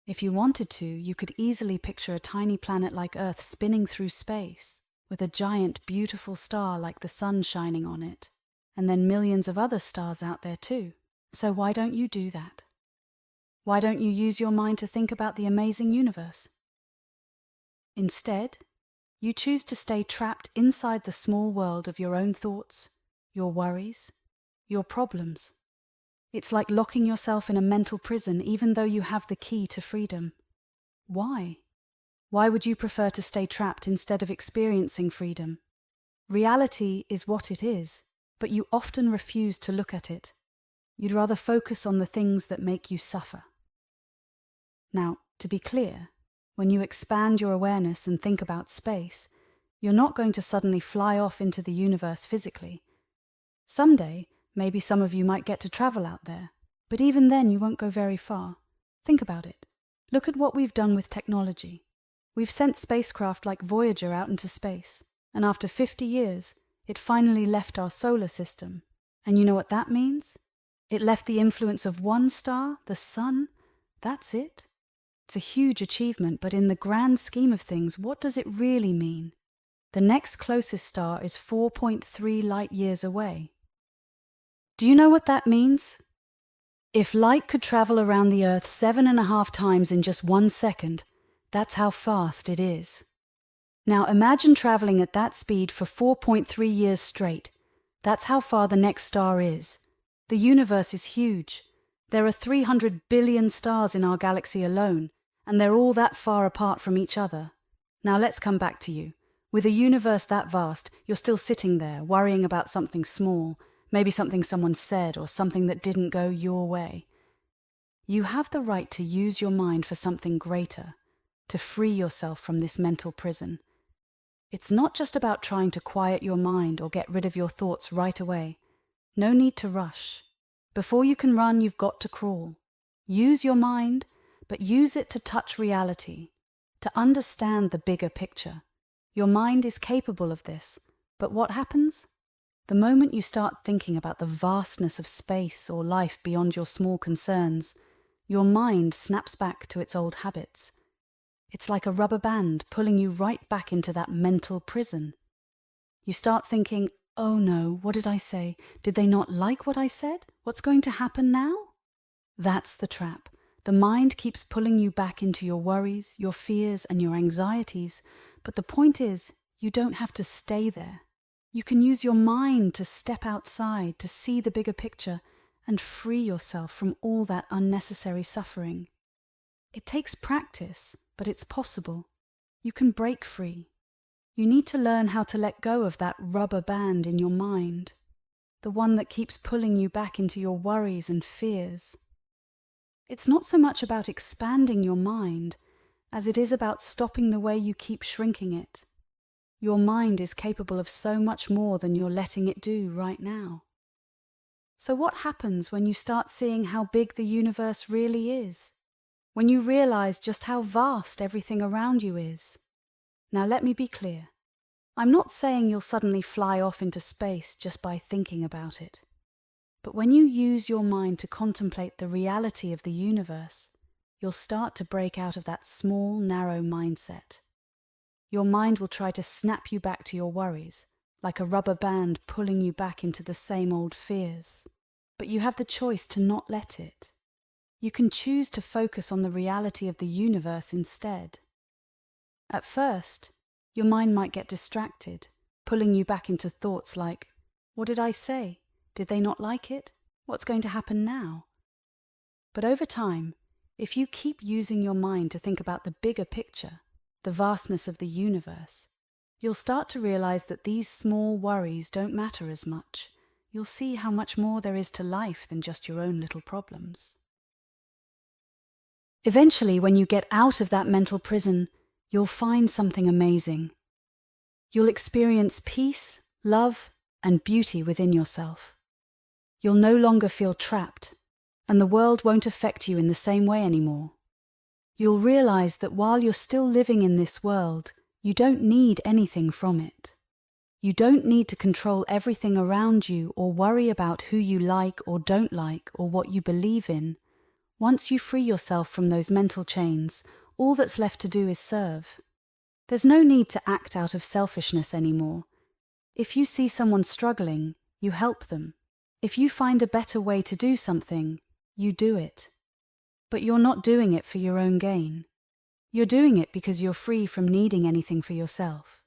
If you wanted to, you could easily picture a tiny planet like Earth spinning through space, with a giant, beautiful star like the sun shining on it, and then millions of other stars out there too. So why don't you do that? Why don't you use your mind to think about the amazing universe? Instead, you choose to stay trapped inside the small world of your own thoughts, your worries, your problems. It's like locking yourself in a mental prison even though you have the key to freedom. Why? Why would you prefer to stay trapped instead of experiencing freedom? Reality is what it is, but you often refuse to look at it. You'd rather focus on the things that make you suffer. Now, to be clear, when you expand your awareness and think about space, you're not going to suddenly fly off into the universe physically. Someday, maybe some of you might get to travel out there, but even then you won't go very far. Think about it. Look at what we've done with technology. We've sent spacecraft like Voyager out into space, and after 50 years, it finally left our solar system. And you know what that means? It left the influence of one star, the sun. That's it. It's a huge achievement, but in the grand scheme of things, what does it really mean? The next closest star is 4.3 light years away. Do you know what that means? If light could travel around the Earth 7.5 times in just 1 second, that's how fast it is. Now imagine traveling at that speed for 4.3 years straight. That's how far the next star is. The universe is huge. There are 300 billion stars in our galaxy alone, and they're all that far apart from each other. Now let's come back to you. With a universe that vast, you're still sitting there, worrying about something small, maybe something someone said or something that didn't go your way. You have the right to use your mind for something greater, to free yourself from this mental prison. It's not just about trying to quiet your mind or get rid of your thoughts right away. No need to rush. Before you can run, you've got to crawl. Use your mind, but use it to touch reality, to understand the bigger picture. Your mind is capable of this, but what happens? The moment you start thinking about the vastness of space or life beyond your small concerns, your mind snaps back to its old habits. It's like a rubber band pulling you right back into that mental prison. You start thinking, oh no, what did I say? Did they not like what I said? What's going to happen now? That's the trap. The mind keeps pulling you back into your worries, your fears, and your anxieties. But the point is, you don't have to stay there. You can use your mind to step outside, to see the bigger picture, and free yourself from all that unnecessary suffering. It takes practice, but it's possible. You can break free. You need to learn how to let go of that rubber band in your mind, the one that keeps pulling you back into your worries and fears. It's not so much about expanding your mind as it is about stopping the way you keep shrinking it. Your mind is capable of so much more than you're letting it do right now. So what happens when you start seeing how big the universe really is? When you realize just how vast everything around you is? Now let me be clear. I'm not saying you'll suddenly fly off into space just by thinking about it. But when you use your mind to contemplate the reality of the universe, you'll start to break out of that small, narrow mindset. Your mind will try to snap you back to your worries, like a rubber band pulling you back into the same old fears. But you have the choice to not let it. You can choose to focus on the reality of the universe instead. At first, your mind might get distracted, pulling you back into thoughts like, what did I say? Did they not like it? What's going to happen now? But over time, if you keep using your mind to think about the bigger picture, the vastness of the universe, you'll start to realize that these small worries don't matter as much. You'll see how much more there is to life than just your own little problems. Eventually, when you get out of that mental prison, you'll find something amazing. You'll experience peace, love, and beauty within yourself. You'll no longer feel trapped, and the world won't affect you in the same way anymore. You'll realize that while you're still living in this world, you don't need anything from it. You don't need to control everything around you or worry about who you like or don't like or what you believe in. Once you free yourself from those mental chains, all that's left to do is serve. There's no need to act out of selfishness anymore. If you see someone struggling, you help them. If you find a better way to do something, you do it. But you're not doing it for your own gain. You're doing it because you're free from needing anything for yourself.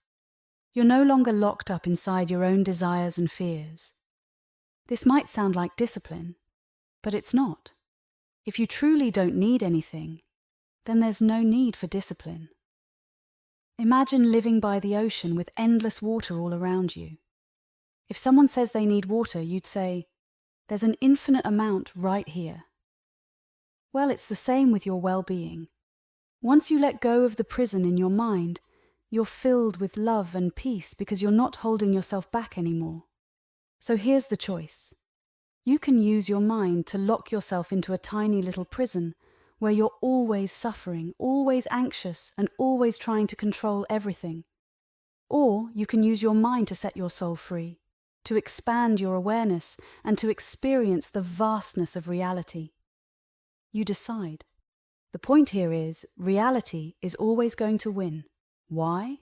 You're no longer locked up inside your own desires and fears. This might sound like discipline, but it's not. If you truly don't need anything, then there's no need for discipline. Imagine living by the ocean with endless water all around you. If someone says they need water, you'd say, there's an infinite amount right here. Well, it's the same with your well-being. Once you let go of the prison in your mind, you're filled with love and peace because you're not holding yourself back anymore. So here's the choice. You can use your mind to lock yourself into a tiny little prison where you're always suffering, always anxious, and always trying to control everything. Or you can use your mind to set your soul free, to expand your awareness, and to experience the vastness of reality. You decide. The point here is, reality is always going to win. Why?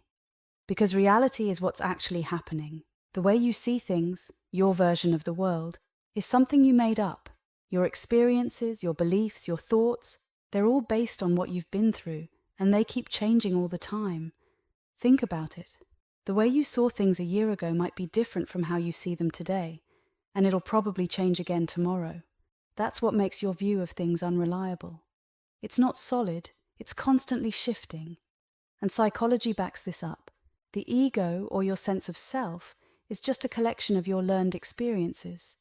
Because reality is what's actually happening. The way you see things, your version of the world, is something you made up. Your experiences, your beliefs, your thoughts, they're all based on what you've been through, and they keep changing all the time. Think about it. The way you saw things a year ago might be different from how you see them today, and it'll probably change again tomorrow. That's what makes your view of things unreliable. It's not solid, it's constantly shifting. And psychology backs this up. The ego, or your sense of self, is just a collection of your learned experiences.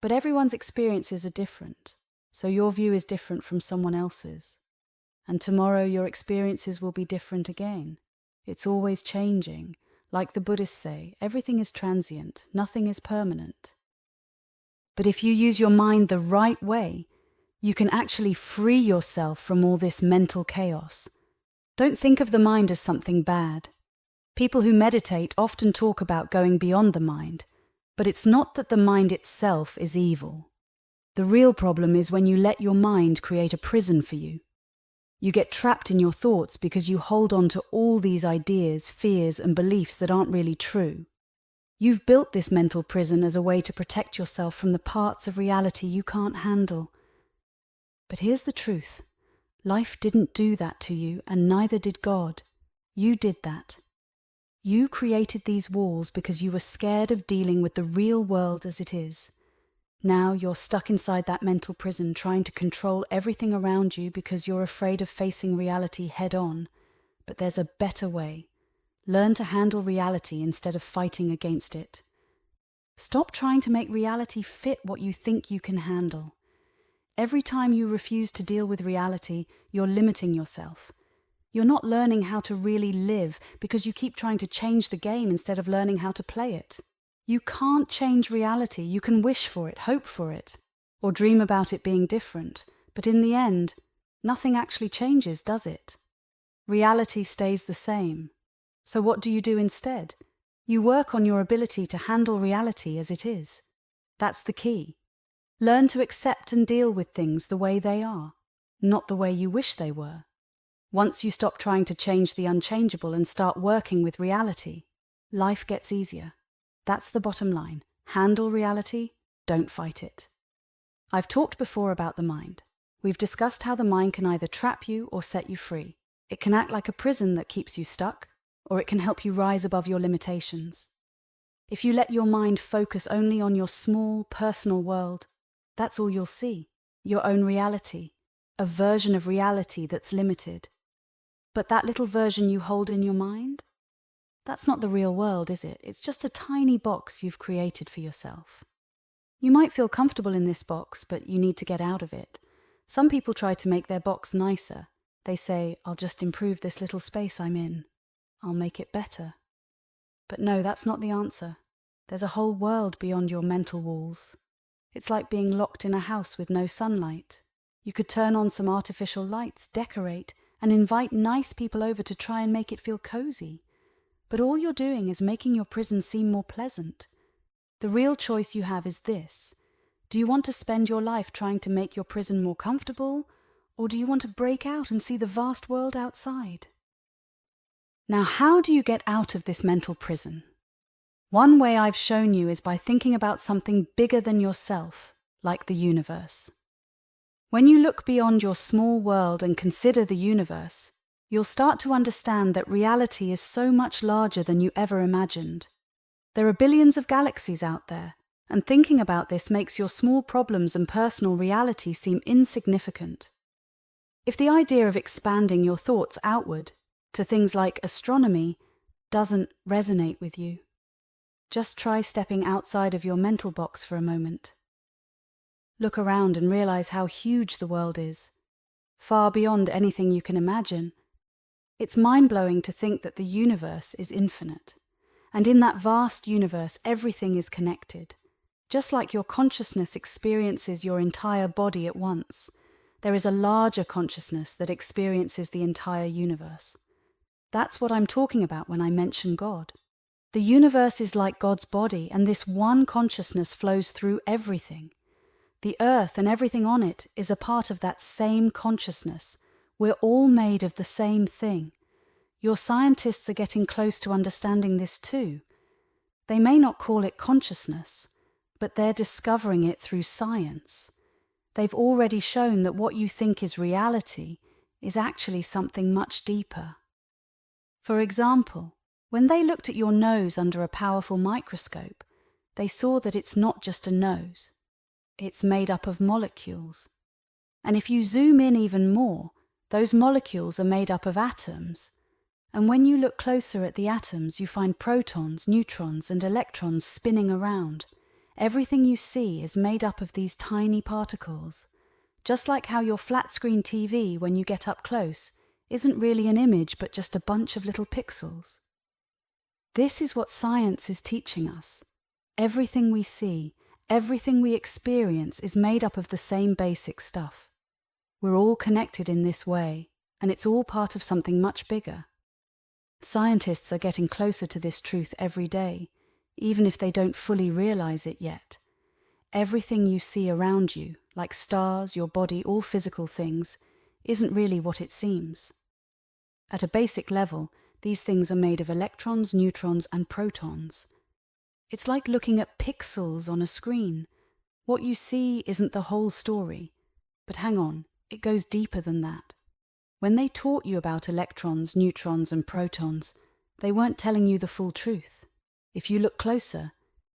But everyone's experiences are different, so your view is different from someone else's. And tomorrow your experiences will be different again. It's always changing. Like the Buddhists say, everything is transient, nothing is permanent. But if you use your mind the right way, you can actually free yourself from all this mental chaos. Don't think of the mind as something bad. People who meditate often talk about going beyond the mind, but it's not that the mind itself is evil. The real problem is when you let your mind create a prison for you. You get trapped in your thoughts because you hold on to all these ideas, fears, and beliefs that aren't really true. You've built this mental prison as a way to protect yourself from the parts of reality you can't handle. But here's the truth. Life didn't do that to you, and neither did God. You did that. You created these walls because you were scared of dealing with the real world as it is. Now you're stuck inside that mental prison trying to control everything around you because you're afraid of facing reality head on. But there's a better way. Learn to handle reality instead of fighting against it. Stop trying to make reality fit what you think you can handle. Every time you refuse to deal with reality, you're limiting yourself. You're not learning how to really live because you keep trying to change the game instead of learning how to play it. You can't change reality. You can wish for it, hope for it, or dream about it being different. But in the end, nothing actually changes, does it? Reality stays the same. So what do you do instead? You work on your ability to handle reality as it is. That's the key. Learn to accept and deal with things the way they are, not the way you wish they were. Once you stop trying to change the unchangeable and start working with reality, life gets easier. That's the bottom line. Handle reality, don't fight it. I've talked before about the mind. We've discussed how the mind can either trap you or set you free. It can act like a prison that keeps you stuck, or it can help you rise above your limitations. If you let your mind focus only on your small, personal world, that's all you'll see, your own reality, a version of reality that's limited. But that little version you hold in your mind? That's not the real world, is it? It's just a tiny box you've created for yourself. You might feel comfortable in this box, but you need to get out of it. Some people try to make their box nicer. They say, I'll just improve this little space I'm in. I'll make it better. But no, that's not the answer. There's a whole world beyond your mental walls. It's like being locked in a house with no sunlight. You could turn on some artificial lights, decorate, and invite nice people over to try and make it feel cozy. But all you're doing is making your prison seem more pleasant. The real choice you have is this. Do you want to spend your life trying to make your prison more comfortable, or do you want to break out and see the vast world outside? Now, how do you get out of this mental prison? One way I've shown you is by thinking about something bigger than yourself, like the universe. When you look beyond your small world and consider the universe, you'll start to understand that reality is so much larger than you ever imagined. There are billions of galaxies out there, and thinking about this makes your small problems and personal reality seem insignificant. If the idea of expanding your thoughts outward to things like astronomy doesn't resonate with you, just try stepping outside of your mental box for a moment. Look around and realize how huge the world is, far beyond anything you can imagine. It's mind-blowing to think that the universe is infinite, and in that vast universe everything is connected. Just like your consciousness experiences your entire body at once, there is a larger consciousness that experiences the entire universe. That's what I'm talking about when I mention God. The universe is like God's body, and this one consciousness flows through everything. The earth and everything on it is a part of that same consciousness. We're all made of the same thing. Your scientists are getting close to understanding this too. They may not call it consciousness, but they're discovering it through science. They've already shown that what you think is reality is actually something much deeper. For example, when they looked at your nose under a powerful microscope, they saw that it's not just a nose. It's made up of molecules. And if you zoom in even more, those molecules are made up of atoms. And when you look closer at the atoms, you find protons, neutrons, and electrons spinning around. Everything you see is made up of these tiny particles. Just like how your flat-screen TV, when you get up close, isn't really an image but just a bunch of little pixels. This is what science is teaching us. Everything we see, everything we experience is made up of the same basic stuff. We're all connected in this way, and it's all part of something much bigger. Scientists are getting closer to this truth every day, even if they don't fully realize it yet. Everything you see around you, like stars, your body, all physical things, isn't really what it seems. At a basic level, these things are made of electrons, neutrons, and protons. It's like looking at pixels on a screen. What you see isn't the whole story. But hang on, it goes deeper than that. When they taught you about electrons, neutrons, and protons, they weren't telling you the full truth. If you look closer,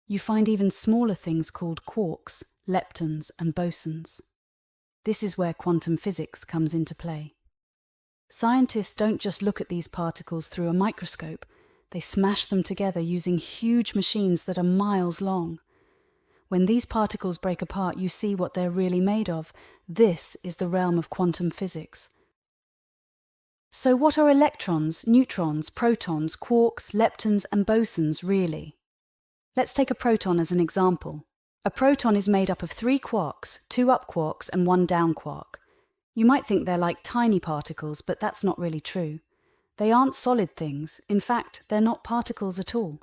you find even smaller things called quarks, leptons, and bosons. This is where quantum physics comes into play. Scientists don't just look at these particles through a microscope, they smash them together using huge machines that are miles long. When these particles break apart, you see what they're really made of. This is the realm of quantum physics. So what are electrons, neutrons, protons, quarks, leptons, and bosons really? Let's take a proton as an example. A proton is made up of 3 quarks, 2 up quarks and 1 down quark. You might think they're like tiny particles, but that's not really true. They aren't solid things. In fact, they're not particles at all.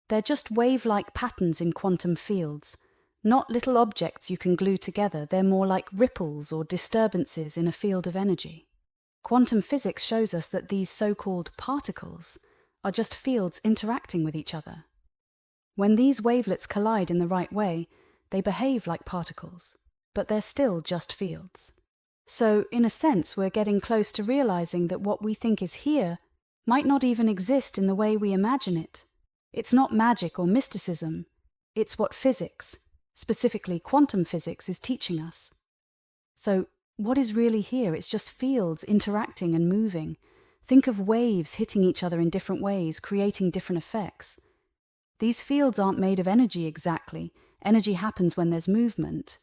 They're just wave-like patterns in quantum fields. Not little objects you can glue together. They're more like ripples or disturbances in a field of energy. Quantum physics shows us that these so-called particles are just fields interacting with each other. When these wavelets collide in the right way, they behave like particles, but they're still just fields. So, in a sense, we're getting close to realizing that what we think is here might not even exist in the way we imagine it. It's not magic or mysticism. It's what physics, specifically quantum physics, is teaching us. So, what is really here? It's just fields interacting and moving. Think of waves hitting each other in different ways, creating different effects. These fields aren't made of energy exactly. Energy happens when there's movement.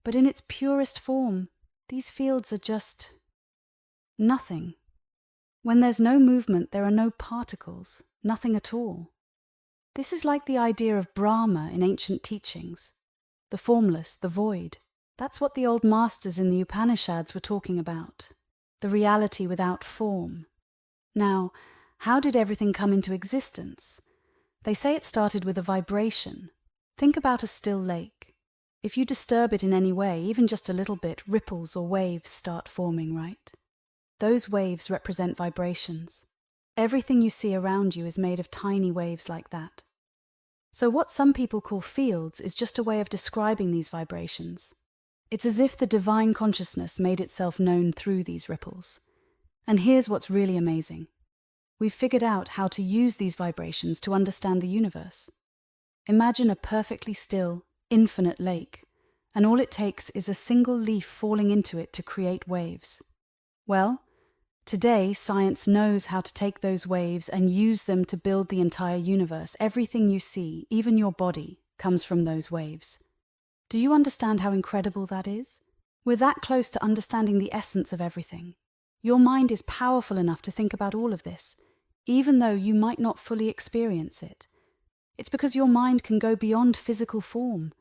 But in its purest form, these fields are just nothing. When there's no movement, there are no particles, nothing at all. This is like the idea of Brahma in ancient teachings, the formless, the void. That's what the old masters in the Upanishads were talking about, the reality without form. Now, how did everything come into existence? They say it started with a vibration. Think about a still lake. If you disturb it in any way, even just a little bit, ripples or waves start forming, right? Those waves represent vibrations. Everything you see around you is made of tiny waves like that. So what some people call fields is just a way of describing these vibrations. It's as if the divine consciousness made itself known through these ripples. And here's what's really amazing. We've figured out how to use these vibrations to understand the universe. Imagine a perfectly still, infinite lake, and all it takes is a single leaf falling into it to create waves. Well, today science knows how to take those waves and use them to build the entire universe. Everything you see, even your body, comes from those waves. Do you understand how incredible that is? We're that close to understanding the essence of everything. Your mind is powerful enough to think about all of this, even though you might not fully experience it. It's because your mind can go beyond physical form.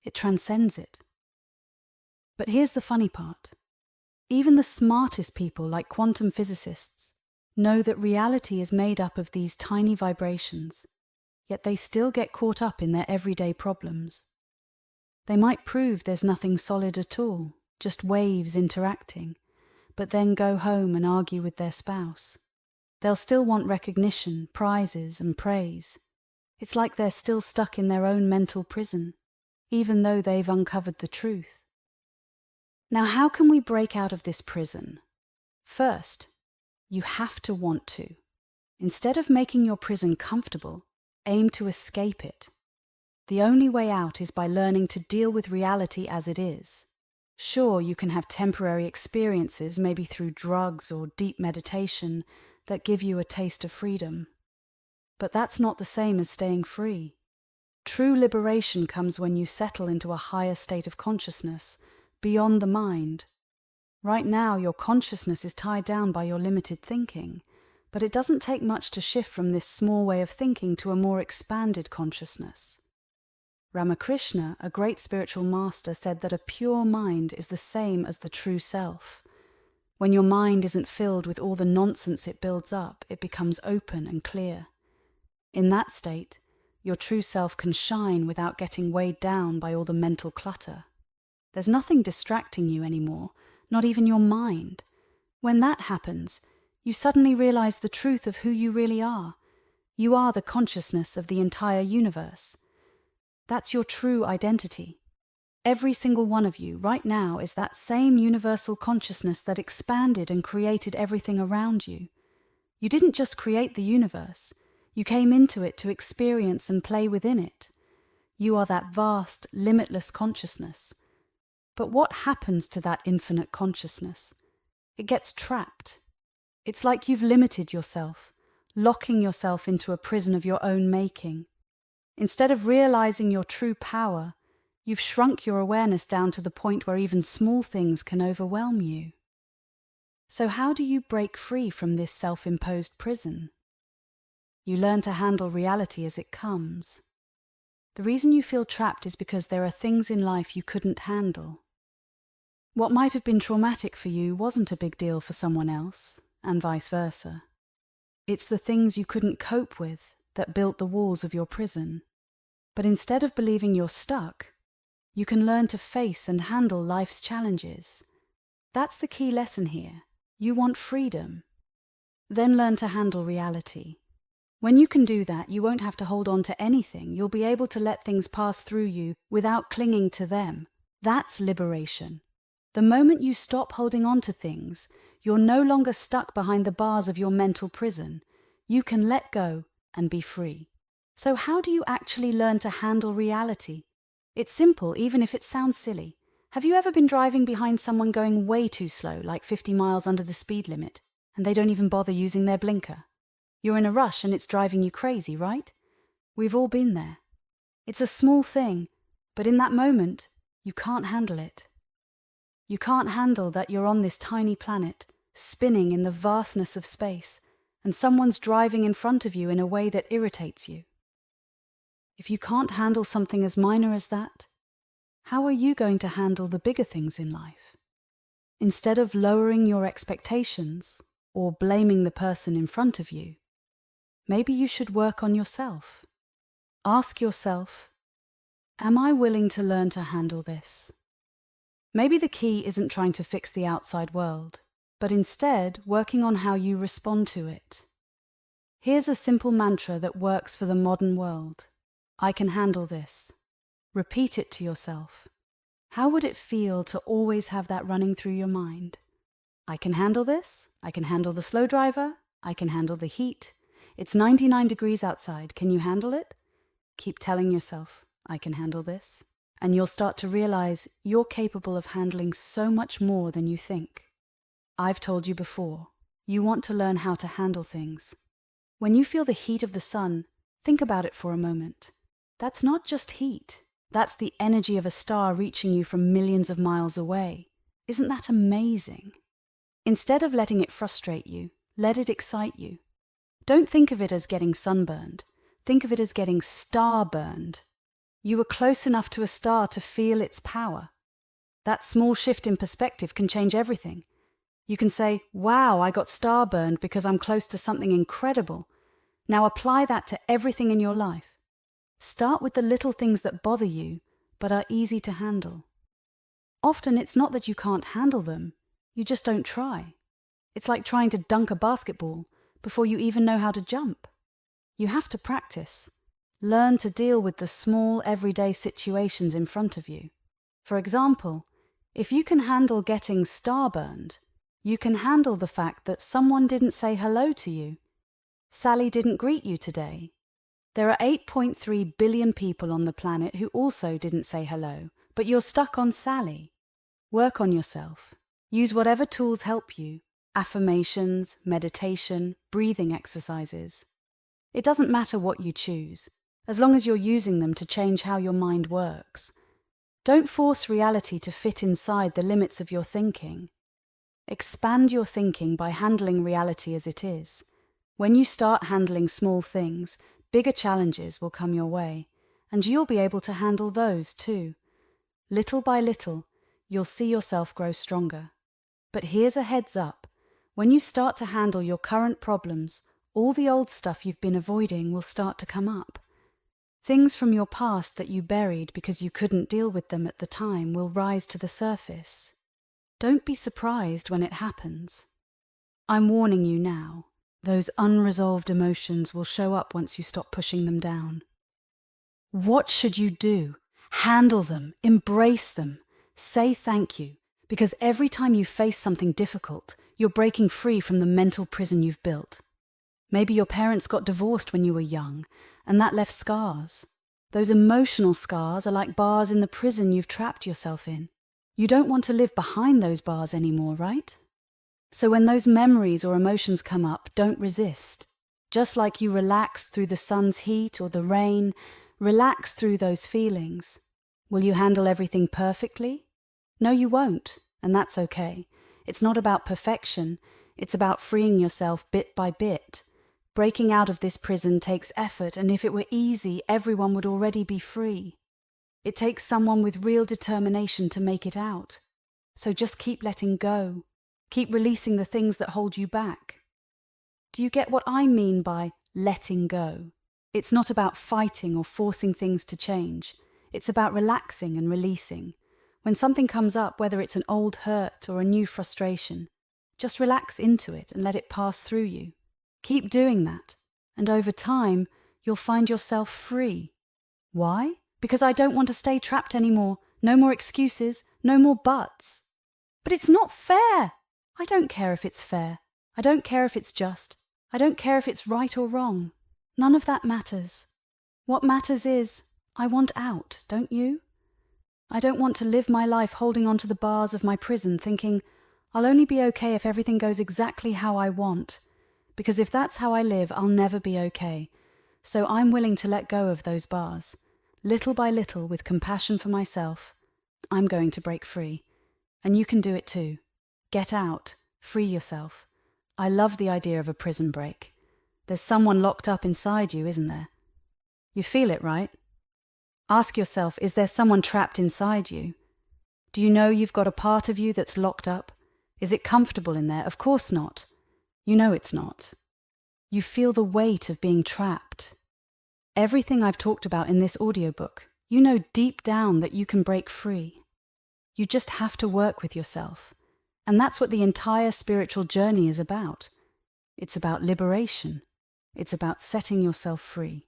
It transcends it. But here's the funny part. Even the smartest people, like quantum physicists, know that reality is made up of these tiny vibrations, yet they still get caught up in their everyday problems. They might prove there's nothing solid at all, just waves interacting, but then go home and argue with their spouse. They'll still want recognition, prizes, and praise. It's like they're still stuck in their own mental prison, even though they've uncovered the truth. Now, how can we break out of this prison? First, you have to want to. Instead of making your prison comfortable, aim to escape it. The only way out is by learning to deal with reality as it is. Sure, you can have temporary experiences, maybe through drugs or deep meditation, that give you a taste of freedom. But that's not the same as staying free. True liberation comes when you settle into a higher state of consciousness, beyond the mind. Right now, your consciousness is tied down by your limited thinking, but it doesn't take much to shift from this small way of thinking to a more expanded consciousness. Ramakrishna, a great spiritual master, said that a pure mind is the same as the true self. When your mind isn't filled with all the nonsense it builds up, it becomes open and clear. In that state, your true self can shine without getting weighed down by all the mental clutter. There's nothing distracting you anymore, not even your mind. When that happens, you suddenly realize the truth of who you really are. You are the consciousness of the entire universe. That's your true identity. Every single one of you right now is that same universal consciousness that expanded and created everything around you. You didn't just create the universe. You came into it to experience and play within it. You are that vast, limitless consciousness. But what happens to that infinite consciousness? It gets trapped. It's like you've limited yourself, locking yourself into a prison of your own making. Instead of realizing your true power, you've shrunk your awareness down to the point where even small things can overwhelm you. So how do you break free from this self-imposed prison? You learn to handle reality as it comes. The reason you feel trapped is because there are things in life you couldn't handle. What might have been traumatic for you wasn't a big deal for someone else, and vice versa. It's the things you couldn't cope with that built the walls of your prison. But instead of believing you're stuck, you can learn to face and handle life's challenges. That's the key lesson here. You want freedom. Then learn to handle reality. When you can do that, you won't have to hold on to anything. You'll be able to let things pass through you without clinging to them. That's liberation. The moment you stop holding on to things, you're no longer stuck behind the bars of your mental prison. You can let go and be free. So how do you actually learn to handle reality? It's simple, even if it sounds silly. Have you ever been driving behind someone going way too slow, like 50 miles under the speed limit, and they don't even bother using their blinker? You're in a rush and it's driving you crazy, right? We've all been there. It's a small thing, but in that moment, you can't handle it. You can't handle that you're on this tiny planet, spinning in the vastness of space, and someone's driving in front of you in a way that irritates you. If you can't handle something as minor as that, how are you going to handle the bigger things in life? Instead of lowering your expectations or blaming the person in front of you, maybe you should work on yourself. Ask yourself, am I willing to learn to handle this? Maybe the key isn't trying to fix the outside world, but instead working on how you respond to it. Here's a simple mantra that works for the modern world. I can handle this. Repeat it to yourself. How would it feel to always have that running through your mind? I can handle this. I can handle the slow driver. I can handle the heat. It's 99 degrees outside. Can you handle it? Keep telling yourself, I can handle this. And you'll start to realize you're capable of handling so much more than you think. I've told you before, you want to learn how to handle things. When you feel the heat of the sun, think about it for a moment. That's not just heat. That's the energy of a star reaching you from millions of miles away. Isn't that amazing? Instead of letting it frustrate you, let it excite you. Don't think of it as getting sunburned. Think of it as getting star-burned. You were close enough to a star to feel its power. That small shift in perspective can change everything. You can say, wow, I got star-burned because I'm close to something incredible. Now apply that to everything in your life. Start with the little things that bother you, but are easy to handle. Often it's not that you can't handle them, you just don't try. It's like trying to dunk a basketball before you even know how to jump. You have to practice. Learn to deal with the small, everyday situations in front of you. For example, If you can handle getting starburned, you can handle the fact that someone didn't say hello to you. Sally didn't greet you today. There are 8.3 billion people on the planet who also didn't say hello, but you're stuck on Sally. Work on yourself. Use whatever tools help you. Affirmations, meditation, breathing exercises. It doesn't matter what you choose, as long as you're using them to change how your mind works. Don't force reality to fit inside the limits of your thinking. Expand your thinking by handling reality as it is. When you start handling small things, bigger challenges will come your way, and you'll be able to handle those too. Little by little, you'll see yourself grow stronger. But here's a heads up. When you start to handle your current problems, all the old stuff you've been avoiding will start to come up. Things from your past that you buried because you couldn't deal with them at the time will rise to the surface. Don't be surprised when it happens. I'm warning you now. Those unresolved emotions will show up once you stop pushing them down. What should you do? Handle them, embrace them, say thank you, because every time you face something difficult, you're breaking free from the mental prison you've built. Maybe your parents got divorced when you were young, and that left scars. Those emotional scars are like bars in the prison you've trapped yourself in. You don't want to live behind those bars anymore, right? So when those memories or emotions come up, don't resist. Just like you relax through the sun's heat or the rain, relax through those feelings. Will you handle everything perfectly? No, you won't, and that's okay. It's not about perfection, it's about freeing yourself bit by bit. Breaking out of this prison takes effort, and if it were easy, everyone would already be free. It takes someone with real determination to make it out. So just keep letting go. Keep releasing the things that hold you back. Do you get what I mean by letting go? It's not about fighting or forcing things to change. It's about relaxing and releasing. When something comes up, whether it's an old hurt or a new frustration, just relax into it and let it pass through you. Keep doing that, and over time, you'll find yourself free. Why? Because I don't want to stay trapped anymore. No more excuses, no more buts. But it's not fair. I don't care if it's fair. I don't care if it's just. I don't care if it's right or wrong. None of that matters. What matters is, I want out, don't you? I don't want to live my life holding on to the bars of my prison thinking, I'll only be okay if everything goes exactly how I want. Because if that's how I live, I'll never be okay. So I'm willing to let go of those bars. Little by little, with compassion for myself, I'm going to break free. And you can do it too. Get out. Free yourself. I love the idea of a prison break. There's someone locked up inside you, isn't there? You feel it, right? Ask yourself, is there someone trapped inside you? Do you know you've got a part of you that's locked up? Is it comfortable in there? Of course not. You know it's not. You feel the weight of being trapped. Everything I've talked about in this audiobook, you know deep down that you can break free. You just have to work with yourself. And that's what the entire spiritual journey is about. It's about liberation. It's about setting yourself free.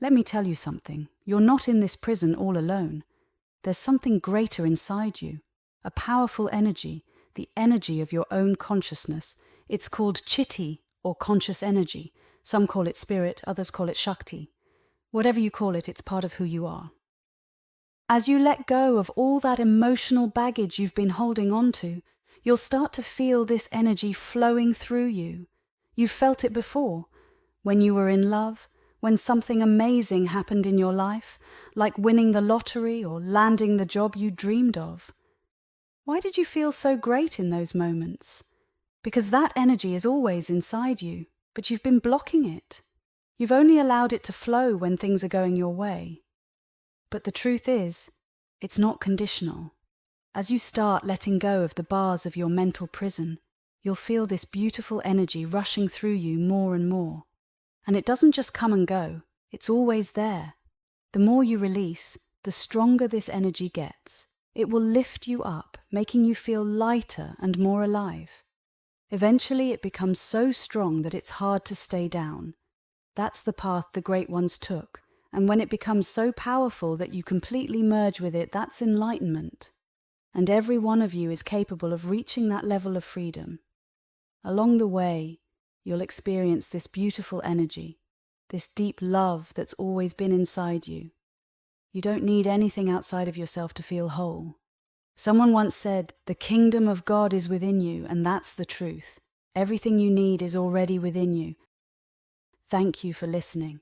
Let me tell you something. You're not in this prison all alone. There's something greater inside you, a powerful energy, the energy of your own consciousness. It's called chitti, or conscious energy. Some call it spirit, others call it shakti. Whatever you call it, it's part of who you are. As you let go of all that emotional baggage you've been holding on to, you'll start to feel this energy flowing through you. You've felt it before, when you were in love, when something amazing happened in your life, like winning the lottery or landing the job you dreamed of. Why did you feel so great in those moments? Because that energy is always inside you, but you've been blocking it. You've only allowed it to flow when things are going your way. But the truth is, it's not conditional. As you start letting go of the bars of your mental prison, you'll feel this beautiful energy rushing through you more and more. And it doesn't just come and go, it's always there. The more you release, the stronger this energy gets. It will lift you up, making you feel lighter and more alive. Eventually it becomes so strong that it's hard to stay down. That's the path the great ones took, and when it becomes so powerful that you completely merge with it, that's enlightenment. And every one of you is capable of reaching that level of freedom. Along the way, you'll experience this beautiful energy, this deep love that's always been inside you. You don't need anything outside of yourself to feel whole. Someone once said, "The kingdom of God is within you," and that's the truth. Everything you need is already within you. Thank you for listening.